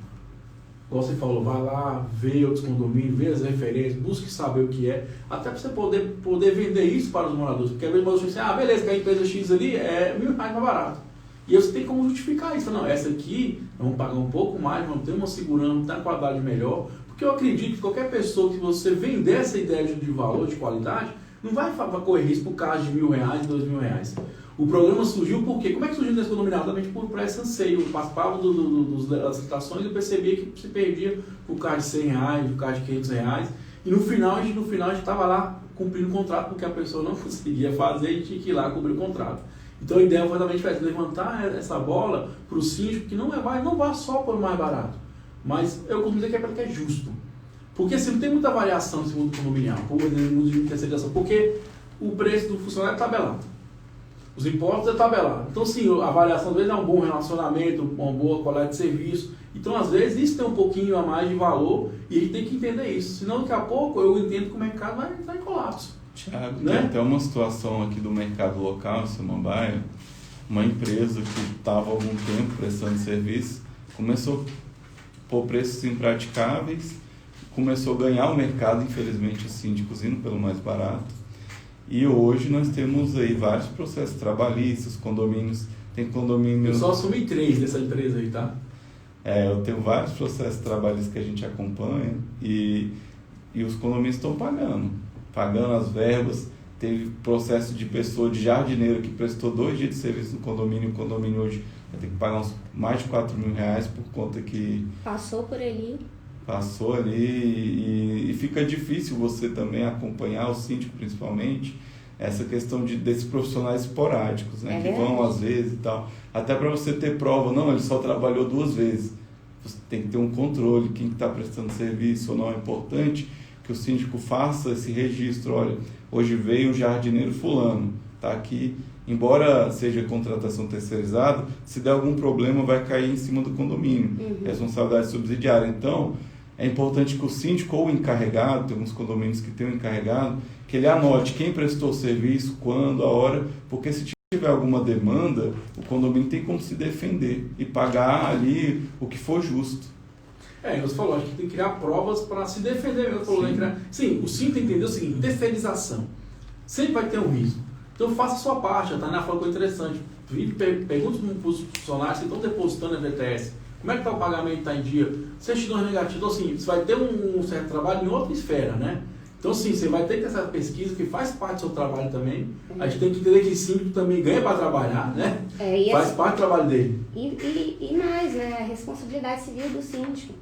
Como você falou, vai lá, vê outros condomínios, vê as referências, busque saber o que é, até para você poder vender isso para os moradores. Porque às vezes os moradores dizem, beleza, que a empresa X ali é R$1.000 mais barato. E você tem como justificar isso. Não, essa aqui, vamos pagar um pouco mais, vamos ter uma segurança, vamos ter uma qualidade melhor. Porque eu acredito que qualquer pessoa que você vender essa ideia de valor, de qualidade, não vai correr risco por causa de R$1.000, R$2.000. O programa surgiu por quê? Como é que surgiu nesse condominial? Exatamente por esse anseio. Eu participava das licitações e eu percebia que se perdia por causa de R$100, por causa de R$500. E no final a gente estava lá cumprindo o contrato, porque a pessoa não conseguia fazer e tinha que ir lá cumprir o contrato. Então a ideia foi exatamente levantar essa bola para o síndico, que não vá só por mais barato. Mas eu costumo dizer que é porque é justo. Porque assim, não tem muita variação nesse mundo condominial, mundo de terceirização, porque o preço do funcionário é tabelado. Os impostos é tabelado. Então, sim, a avaliação às vezes é um bom relacionamento, uma boa qualidade de serviço. Então, às vezes, isso tem um pouquinho a mais de valor e a gente tem que entender isso. Senão, daqui a pouco, eu entendo que o mercado vai entrar em colapso. Tiago, né? Tem até uma situação aqui do mercado local, em Samambaia, uma empresa que estava há algum tempo prestando serviço, começou a pôr preços impraticáveis, começou a ganhar o mercado, infelizmente, os síndicos indo pelo mais barato. E hoje nós temos aí vários processos trabalhistas, condomínios, tem condomínios... Eu só assumi 3 dessa empresa aí, tá? Eu tenho vários processos trabalhistas que a gente acompanha e os condomínios estão pagando as verbas. Teve processo de pessoa, de jardineiro, que prestou 2 dias de serviço no condomínio, e o condomínio hoje vai ter que pagar mais de R$4.000 por conta que... Passou ali e fica difícil você também acompanhar, o síndico principalmente, essa questão desses profissionais esporádicos, né? Que vão às vezes e tal. Até para você ter prova, não, ele só trabalhou 2 vezes. Você tem que ter um controle, quem está prestando serviço ou não. É importante que o síndico faça esse registro. Olha, hoje veio o jardineiro fulano, está aqui. Embora seja contratação terceirizada, se der algum problema vai cair em cima do condomínio. Responsabilidade subsidiária. Então, é importante que o síndico ou o encarregado, tem alguns condomínios que tem um encarregado, que ele anote quem prestou o serviço, quando, a hora, porque se tiver alguma demanda, o condomínio tem como se defender e pagar ali o que for justo. Você falou, a gente tem que criar provas para se defender. Sim, o síndico entendeu o seguinte, terceirização. Sempre vai ter um risco. Então faça a sua parte, a Tainá falou coisa interessante. Pergunte para os funcionários que estão depositando a FGTS. Como é que está o pagamento, está em dia? Certidões negativas, então assim, você vai ter um certo trabalho em outra esfera, né? Então sim, você vai ter que ter essa pesquisa que faz parte do seu trabalho também. A gente tem que entender que o síndico também ganha para trabalhar, né? Faz parte do trabalho dele. E mais, né? A responsabilidade civil do síndico.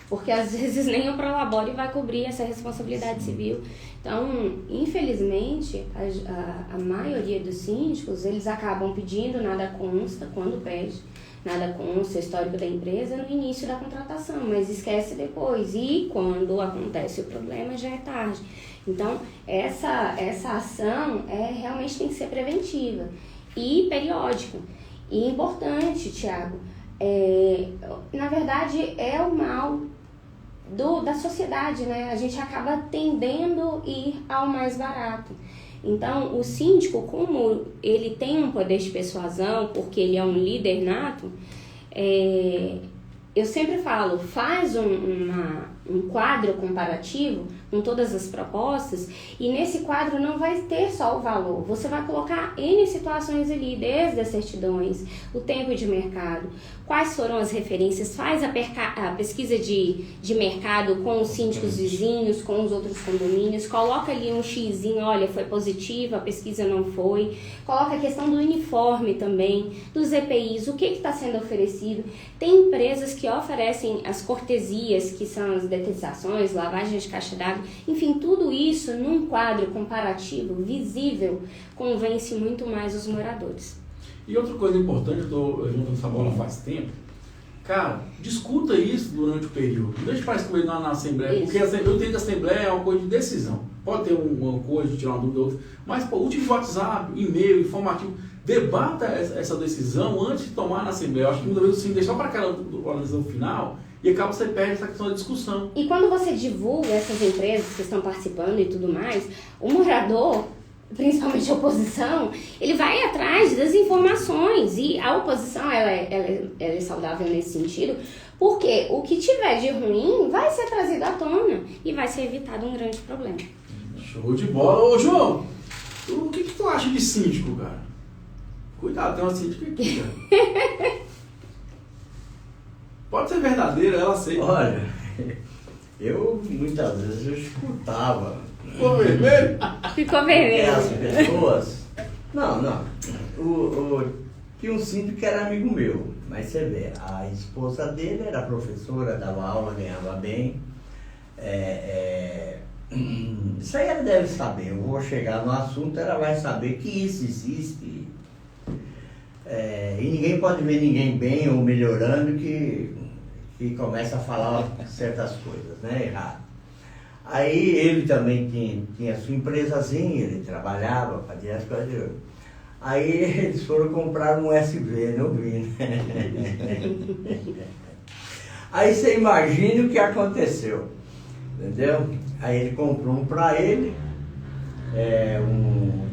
Porque às vezes nem o Prolabore vai cobrir essa responsabilidade civil. Então, infelizmente, a maioria dos síndicos, eles acabam pedindo, nada consta quando pede, nada consta o histórico da empresa no início da contratação, mas esquece depois. E quando acontece o problema, já é tarde. Então, essa ação realmente tem que ser preventiva e periódica. E importante, Tiago, na verdade, é o mal da sociedade, né? A gente acaba tendendo a ir ao mais barato. Então, o síndico, como ele tem um poder de persuasão, porque ele é um líder nato, eu sempre falo, faz um quadro comparativo com todas as propostas, e nesse quadro não vai ter só o valor, você vai colocar N situações ali, desde as certidões, o tempo de mercado, quais foram as referências, faz a pesquisa de mercado com os síndicos vizinhos, com os outros condomínios, coloca ali um xizinho, olha, foi positivo, a pesquisa não foi, coloca a questão do uniforme também, dos EPIs, o que está sendo oferecido. Tem empresas que que oferecem as cortesias, que são as detetizações, lavagem de caixa d'água, enfim, tudo isso num quadro comparativo, visível, convence muito mais os moradores. E outra coisa importante, eu estou juntando essa bola faz tempo, cara, discuta isso durante o período. Não deixe para escolher na Assembleia, Isso. porque eu entendo que a Assembleia é uma coisa de decisão. Pode ter uma coisa de tirar uma dúvida ou outra, mas pô, último WhatsApp, e-mail, informativo, debata essa decisão antes de tomar na Assembleia. Eu acho que muitas vezes assim, deixar para aquela decisão final e acaba você perde essa questão da discussão. E quando você divulga essas empresas que estão participando e tudo mais, o morador, principalmente a oposição, ele vai atrás das informações, e a oposição ela é saudável nesse sentido, porque o que tiver de ruim vai ser trazido à tona e vai ser evitado um grande problema. Show de bola. Ô, João, o que tu acha de síndico, cara? Cuidado, tem uma síndica aqui, cara. Pode ser verdadeira, ela aceita. Olha, eu muitas vezes eu escutava. Ficou vermelho? Ficou vermelho. As pessoas. Não. Tinha um síndico que era amigo meu, mas você vê, a esposa dele era professora, dava aula, ganhava bem. Isso aí ela deve saber. Eu vou chegar no assunto, ela vai saber que isso existe. E ninguém pode ver ninguém bem ou melhorando que começa a falar certas coisas, né? Errado. Aí ele também tinha sua empresazinha, ele trabalhava, fazia as coisas. Aí eles foram comprar um SV, não vi, né? Aí você imagina o que aconteceu, entendeu? Aí ele comprou um para ele,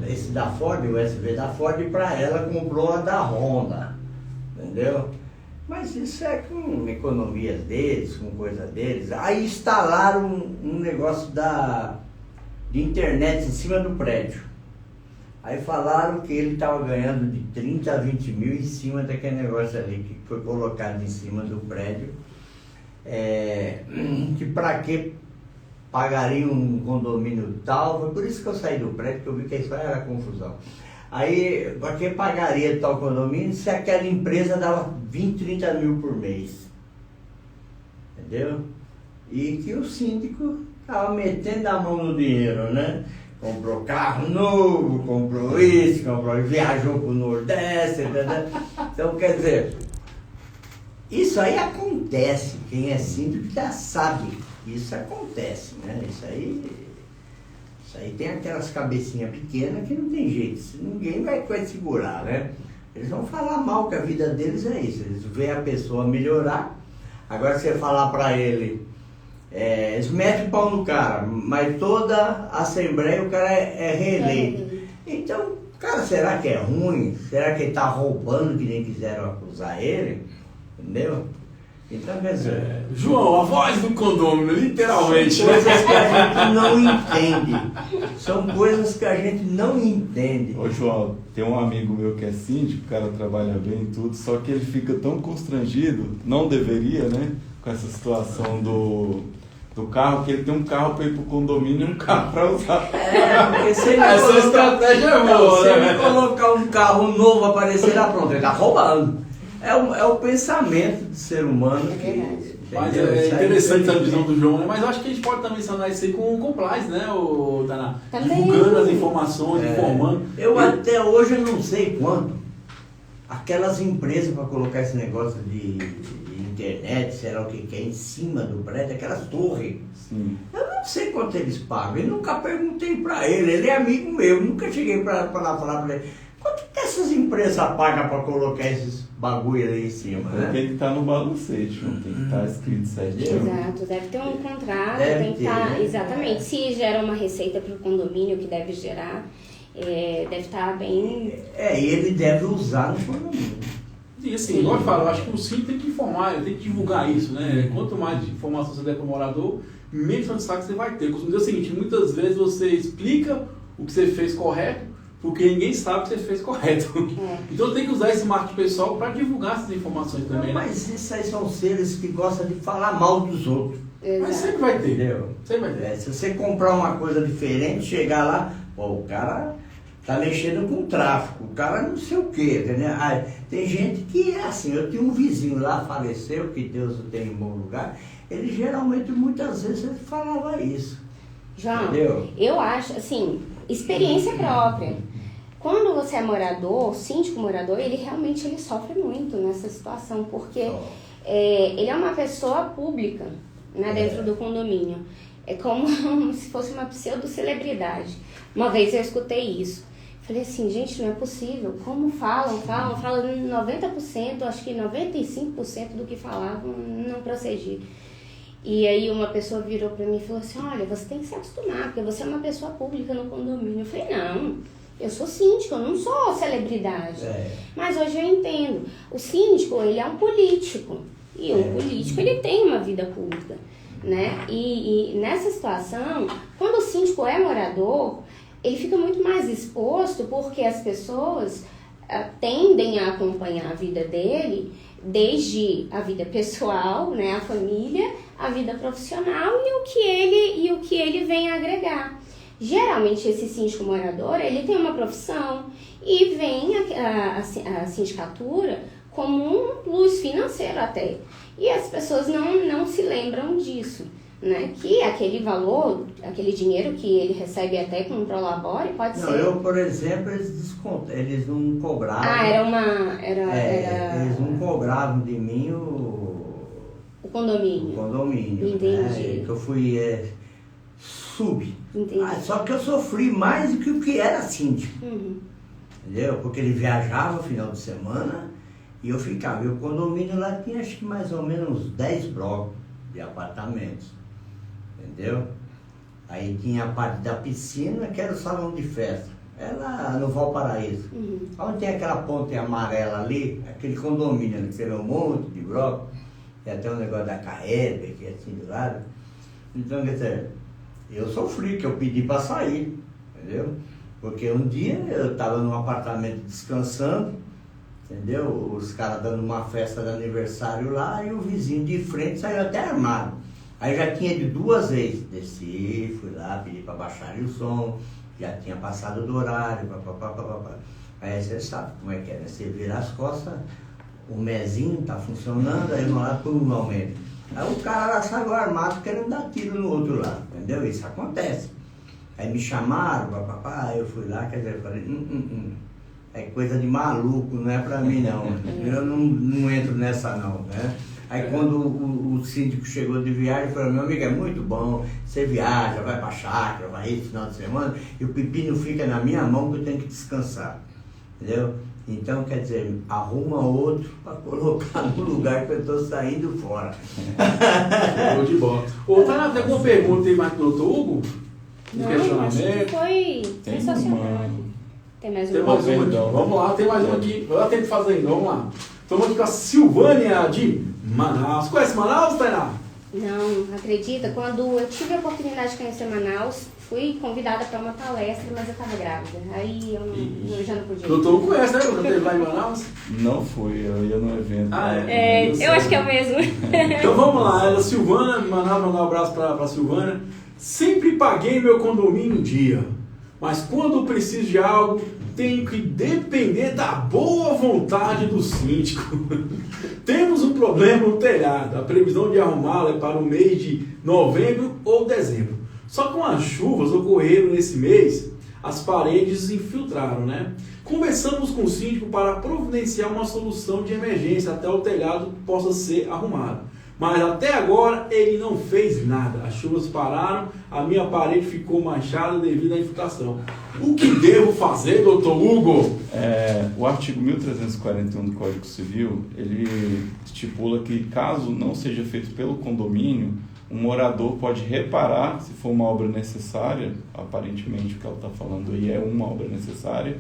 esse da Ford, o SV da Ford, e para ela comprou a da Honda, entendeu? Mas isso é com economias deles, com coisa deles. Aí instalaram um negócio de internet em cima do prédio. Aí falaram que ele estava ganhando de 30 a 20 mil em cima daquele negócio ali que foi colocado em cima do prédio. Que para que pagaria um condomínio tal? Foi por isso que eu saí do prédio, que eu vi que isso era confusão. Aí, para que pagaria tal condomínio se aquela empresa dava 20, 30 mil por mês? Entendeu? E que o síndico estava metendo a mão no dinheiro, né? Comprou carro novo, comprou isso, viajou para o Nordeste, entendeu? Então, quer dizer, isso aí acontece. Quem é síndico já sabe que isso acontece, né? Isso aí tem aquelas cabecinhas pequenas que não tem jeito, ninguém vai segurar, né? Eles vão falar mal, que a vida deles é isso, eles veem a pessoa melhorar. Agora você falar para ele, eles metem o pau no cara, mas toda a Assembleia o cara é reeleito. Então, cara, será que é ruim? Será que ele tá roubando que nem quiseram acusar ele? Entendeu? Então, quer dizer... João, a voz do condômino, literalmente. São coisas que a gente não entende. São coisas que a gente não entende. Ô João, tem um amigo meu que é síndico, o cara trabalha bem e tudo, só que ele fica tão constrangido, não deveria, né? Com essa situação do carro, que ele tem um carro para ir pro condomínio e um carro para usar. Porque se ele Essa estratégia é boa, se ele né? colocar um carro novo aparecer lá, pronto, ele tá roubando. É o pensamento do ser humano que... Mas entendeu? é Isso aí interessante não essa tem visão jeito. do João, né? Mas eu acho que a gente pode também sanar isso aí com compliance, né, Taná? Também. Divulgando as informações, informando. Eu até hoje eu não sei quanto. Aquelas empresas para colocar esse negócio de internet, sei lá o que é, em cima do prédio, aquelas torres. Sim. Eu não sei quanto eles pagam. Eu nunca perguntei para ele é amigo meu. Nunca cheguei para lá falar para ele. Quanto que essas empresas pagam para colocar esses bagulho aí em cima, Porque né? ele tá no balancete, não tem que estar escrito certinho. Exato, deve ter um contrato, Deve tem que ter, estar, né? exatamente, se gera uma receita para o condomínio que deve gerar, deve estar bem... E ele deve usar no condomínio. E assim, igual eu falo, eu acho que o síndico tem que informar, tem que divulgar isso, né? Quanto mais informação você der para o morador, menos destaque você vai ter. Eu costumo dizer o seguinte, muitas vezes você explica o que você fez correto, porque ninguém sabe que você fez correto. Então tem que usar esse marketing pessoal para divulgar essas informações também, né? Mas isso aí são seres que gostam de falar mal dos outros. Mas sempre vai ter. Entendeu? Sempre vai ter. Se você comprar uma coisa diferente, chegar lá, pô, o cara tá mexendo com o tráfico, o cara não sei o quê, entendeu? Tem gente que é assim, eu tinha um vizinho lá, faleceu, que Deus o tenha em bom lugar, ele geralmente, muitas vezes, ele falava isso. João, entendeu? eu acho, assim, experiência própria. Quando você é morador, síndico morador, ele realmente sofre muito nessa situação, porque ele é uma pessoa pública, né, dentro do condomínio. É como se fosse uma pseudo-celebridade. Uma vez eu escutei isso. Falei assim, gente, não é possível. Como falam 90%, acho que 95% do que falavam não procedia. E aí uma pessoa virou pra mim e falou assim, olha, você tem que se acostumar, porque você é uma pessoa pública no condomínio. Eu falei, não, eu sou síndico, eu não sou celebridade. Mas hoje eu entendo. O síndico, ele é um político. E um político, ele tem uma vida pública, né? E nessa situação, quando o síndico é morador, ele fica muito mais exposto, porque as pessoas tendem a acompanhar a vida dele, desde a vida pessoal, né, a família, a vida profissional e o que ele vem agregar. Geralmente esse síndico morador, ele tem uma profissão e vem a sindicatura como um plus financeiro até. E as pessoas não se lembram disso, né? Que aquele valor, aquele dinheiro que ele recebe até com um prolabore pode ser... Eu, por exemplo, eles não cobravam... Eles não cobravam de mim o condomínio. O condomínio. Entendi. Né? Eu fui sub. Entendi. Só que eu sofri mais do que o que era síndico. Entendeu? Porque ele viajava no final de semana e eu ficava. E o condomínio lá tinha acho que mais ou menos 10 blocos de apartamentos. Entendeu? Aí tinha a parte da piscina, que era o salão de festa. Era no Valparaíso. Onde tem aquela ponte amarela ali, aquele condomínio ali, que você vê um monte de bloco. Tem até um negócio da Caeb, que é assim do lado. Então, quer dizer, eu sofri, que eu pedi para sair, entendeu? Porque um dia eu estava num apartamento descansando, entendeu? Os caras dando uma festa de aniversário lá e o vizinho de frente saiu até armado. Aí já tinha de 2 vezes, desci, fui lá, pedi para baixar o som, já tinha passado do horário, papapá. Aí você sabe como é que é, né? Você vira as costas, o mezinho tá funcionando, aí uma lado todo mundo aumenta. Aí o cara lá saiu armado querendo dar tiro no outro lado, entendeu? Isso acontece. Aí me chamaram, papapá, eu fui lá, quer dizer, eu falei, é coisa de maluco, não é pra mim não. Eu não entro nessa não, né? Aí quando o síndico chegou de viagem, falou, meu amigo, é muito bom, você viaja, vai pra chácara, vai esse final de semana, e o pepino fica na minha mão que eu tenho que descansar, entendeu? Então, quer dizer, arruma outro para colocar no lugar que eu estou saindo fora. Show de bola. Ô, Tainá, tem alguma pergunta aí mais pro Dr. Hugo? Não, acho que foi sensacional. Tem mais Tem uma? mais uma aqui. Vamos lá, tem mais uma aqui. Eu já tenho que fazer ainda, vamos lá. Estamos aqui com a Silvânia de Manaus. Conhece Manaus, Tainá? Não, acredita? Quando eu tive a oportunidade de conhecer Manaus, fui convidada para uma palestra, mas eu estava grávida. Aí eu já não podia. Doutor não conhece, né? Você esteve lá em Manaus? Não fui, eu ia no evento. Eu acho que é o mesmo. Então vamos lá, ela Silvana, mandar um abraço para Silvana. Sempre paguei meu condomínio em dia, mas quando preciso de algo, tenho que depender da boa vontade do síndico. Temos um problema no telhado, a previsão de arrumá-lo é para o mês de novembro ou dezembro. Só que com as chuvas ocorreram nesse mês, as paredes infiltraram, né? Conversamos com o síndico para providenciar uma solução de emergência até o telhado possa ser arrumado. Mas até agora ele não fez nada. As chuvas pararam, a minha parede ficou manchada devido à infiltração. O que devo fazer, doutor Hugo? O artigo 1341 do Código Civil, ele estipula que caso não seja feito pelo condomínio, o morador pode reparar, se for uma obra necessária, aparentemente o que ela está falando aí é uma obra necessária,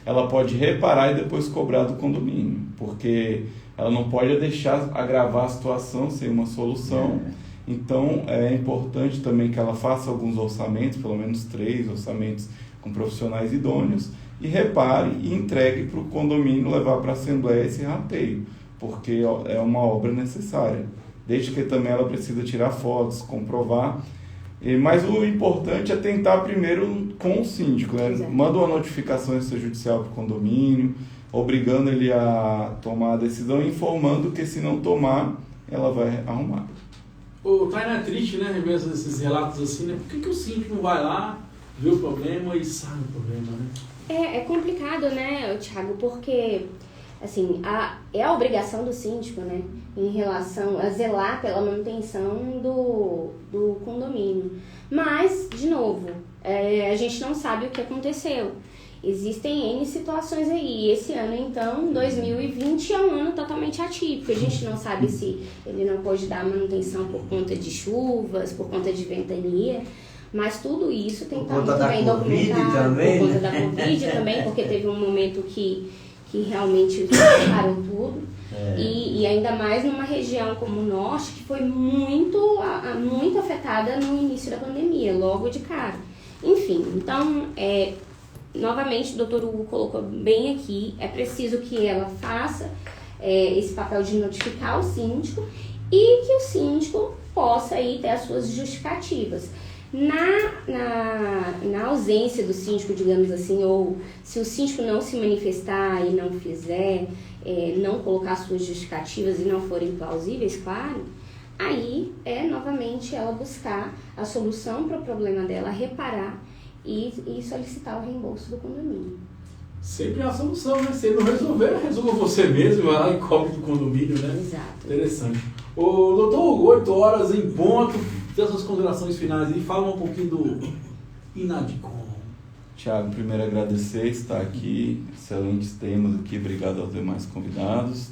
ela pode reparar e depois cobrar do condomínio, porque ela não pode deixar agravar a situação sem uma solução. Então é importante também que ela faça alguns orçamentos, pelo menos 3 orçamentos com profissionais idôneos, e repare e entregue para o condomínio levar para a Assembleia esse rateio, porque é uma obra necessária. Desde que também ela precisa tirar fotos, comprovar. Mas o importante é tentar primeiro com o síndico, né? Exato. Manda uma notificação extrajudicial para o condomínio, obrigando ele a tomar a decisão e informando que se não tomar, ela vai arrumar. Ô, Tainá, é triste, né, rever esses relatos assim, né? Por que o síndico não vai lá, vê o problema e sabe o problema, né? É complicado, né, Thiago, porque, assim, é a obrigação do síndico, né, em relação a zelar pela manutenção do condomínio. Mas, de novo, a gente não sabe o que aconteceu. Existem N situações aí. Esse ano, então, 2020, é um ano totalmente atípico. A gente não sabe se ele não pode dar manutenção por conta de chuvas, por conta de ventania. Mas tudo isso tem que estar muito bem documentado. Também, por conta né? da Covid também, porque teve um momento que realmente parou tudo. E ainda mais numa região como o Norte, que foi muito afetada no início da pandemia, logo de cara. Enfim, então, novamente, o doutor Hugo colocou bem aqui, é preciso que ela faça esse papel de notificar o síndico e que o síndico possa aí ter as suas justificativas. Na ausência do síndico, digamos assim, ou se o síndico não se manifestar e não fizer, não colocar suas justificativas e não forem plausíveis, claro, aí novamente ela buscar a solução para o problema dela, reparar e solicitar o reembolso do condomínio. Sempre é a solução, né? Se ele não resolver, resolva você mesmo, vai lá e cobre do condomínio, né? Exato. Interessante. Ô, doutor Hugo, 8 horas em ponto, tem as suas considerações finais aí, fala um pouquinho do Inadicom. Tiago, primeiro agradecer estar aqui, excelentes temas aqui, obrigado aos demais convidados.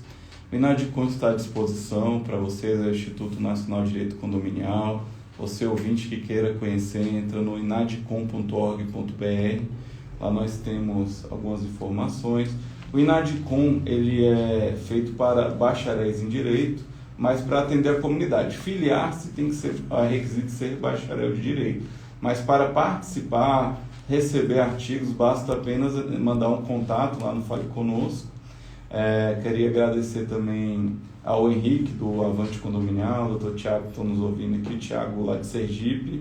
O Inadicom está à disposição para vocês, é o Instituto Nacional de Direito Condominial. Você ouvinte que queira conhecer, entra no inadicom.org.br. Lá nós temos algumas informações. O Inadicom, ele é feito para bacharéis em Direito, mas para atender a comunidade. Filiar-se tem que ser, a requisito ser bacharel de Direito. Mas para participar, receber artigos, basta apenas mandar um contato lá no Fale Conosco. Queria agradecer também ao Henrique, do Avante Condominial, o Dr. Thiago, que estão nos ouvindo aqui, o Thiago lá de Sergipe.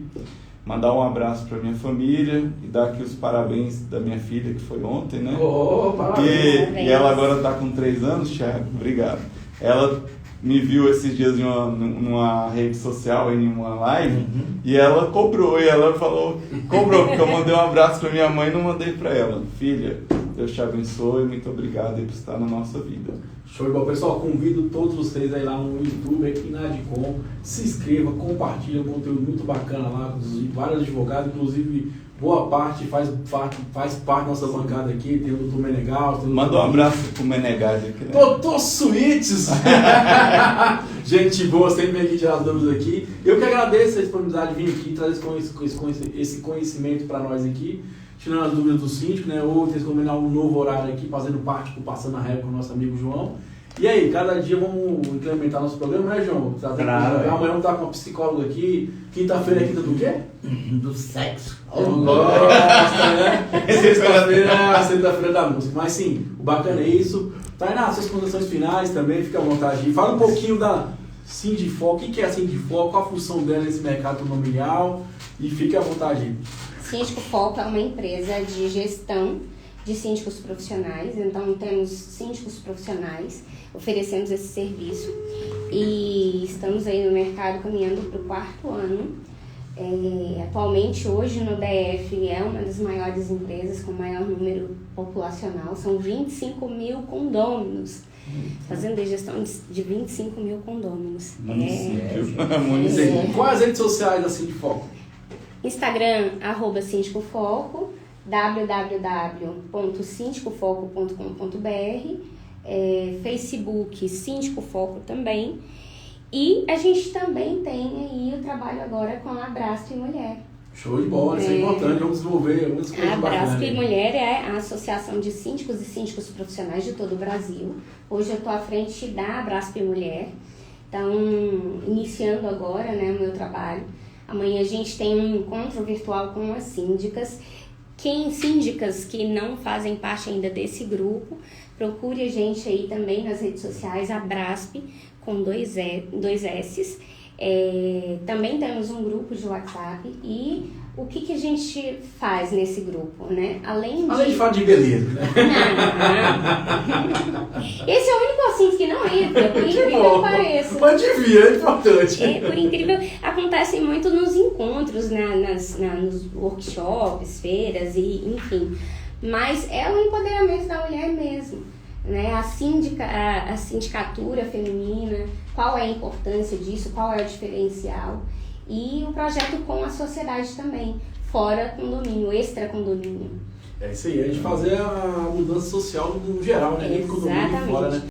Mandar um abraço para minha família e dar aqui os parabéns da minha filha, que foi ontem, né? Parabéns. E ela agora está com 3 anos, Thiago, obrigado. Ela me viu esses dias numa rede social, em uma live, e ela cobrou, porque eu mandei um abraço para minha mãe e não mandei para ela. Filha, Deus te abençoe, muito obrigado por estar na nossa vida. Show de bola. Pessoal, convido todos vocês aí lá no YouTube, aqui na Adicom, se inscreva, compartilha um conteúdo muito bacana lá, com vários advogados, inclusive boa parte faz parte da nossa bancada aqui, tem o doutor Menegal. Manda um abraço pro Menegade aqui, né? Doutor Suítes! Gente boa, sempre vem aqui tirar as dúvidas aqui. Eu que agradeço a disponibilidade de vir aqui, trazer esse conhecimento para nós aqui, tirando as dúvidas do síndico, né? Ou ter que combinar um novo horário aqui, fazendo parte do Passando a Régua com o nosso amigo João. E aí, cada dia vamos implementar nosso programa, né, João? Claro. Amanhã vamos estar com uma psicóloga aqui. Quinta-feira é quinta do quê? Do sexo. Nossa, né? Sexta-feira é a sexta-feira da música. Mas sim, o bacana é isso. Tainá, suas condições finais também, fica à vontade. Fala um pouquinho da Sindifoco. O que é a Sindifoco? Qual a função dela nesse mercado condominial? E fique à vontade. Síndico Foco é uma empresa de gestão de síndicos profissionais, então temos síndicos profissionais, oferecemos esse serviço e estamos aí no mercado caminhando para o 4º ano. Atualmente, hoje no DF, é uma das maiores empresas com maior número populacional, são 25 mil condôminos, fazendo a gestão de 25 mil condôminos. Município. Quais as redes sociais da Sindifoco? Instagram, @síndicofoco, www.sindicofoco.com.br, Facebook Síndico Foco também, e a gente também tem aí o trabalho agora com a Abrasp Mulher. Show de bola, isso é importante, vamos desenvolver algumas coisas A Abrasp bacanas. Mulher é a Associação de Síndicos e Síndicos Profissionais de todo o Brasil. Hoje eu estou à frente da Abrasp Mulher, então iniciando agora, né, o meu trabalho. Amanhã a gente tem um encontro virtual com as síndicas. Síndicas que não fazem parte ainda desse grupo, procure a gente aí também nas redes sociais, Abrasp, com 2 S's. Também temos um grupo de WhatsApp e o que a gente faz nesse grupo, né? Além de falar de beleza, né? Esse é o único assunto que não entra, por incrível que pareça. Mas devia, é importante. Por incrível, acontece muito nos encontros, nos workshops, feiras e enfim. Mas é o empoderamento da mulher mesmo, né? A sindicatura feminina, qual é a importância disso, qual é o diferencial. E o projeto com a sociedade também, fora condomínio, extra condomínio. É isso aí, a gente fazer a mudança social no geral, né? Nem condomínio fora, né?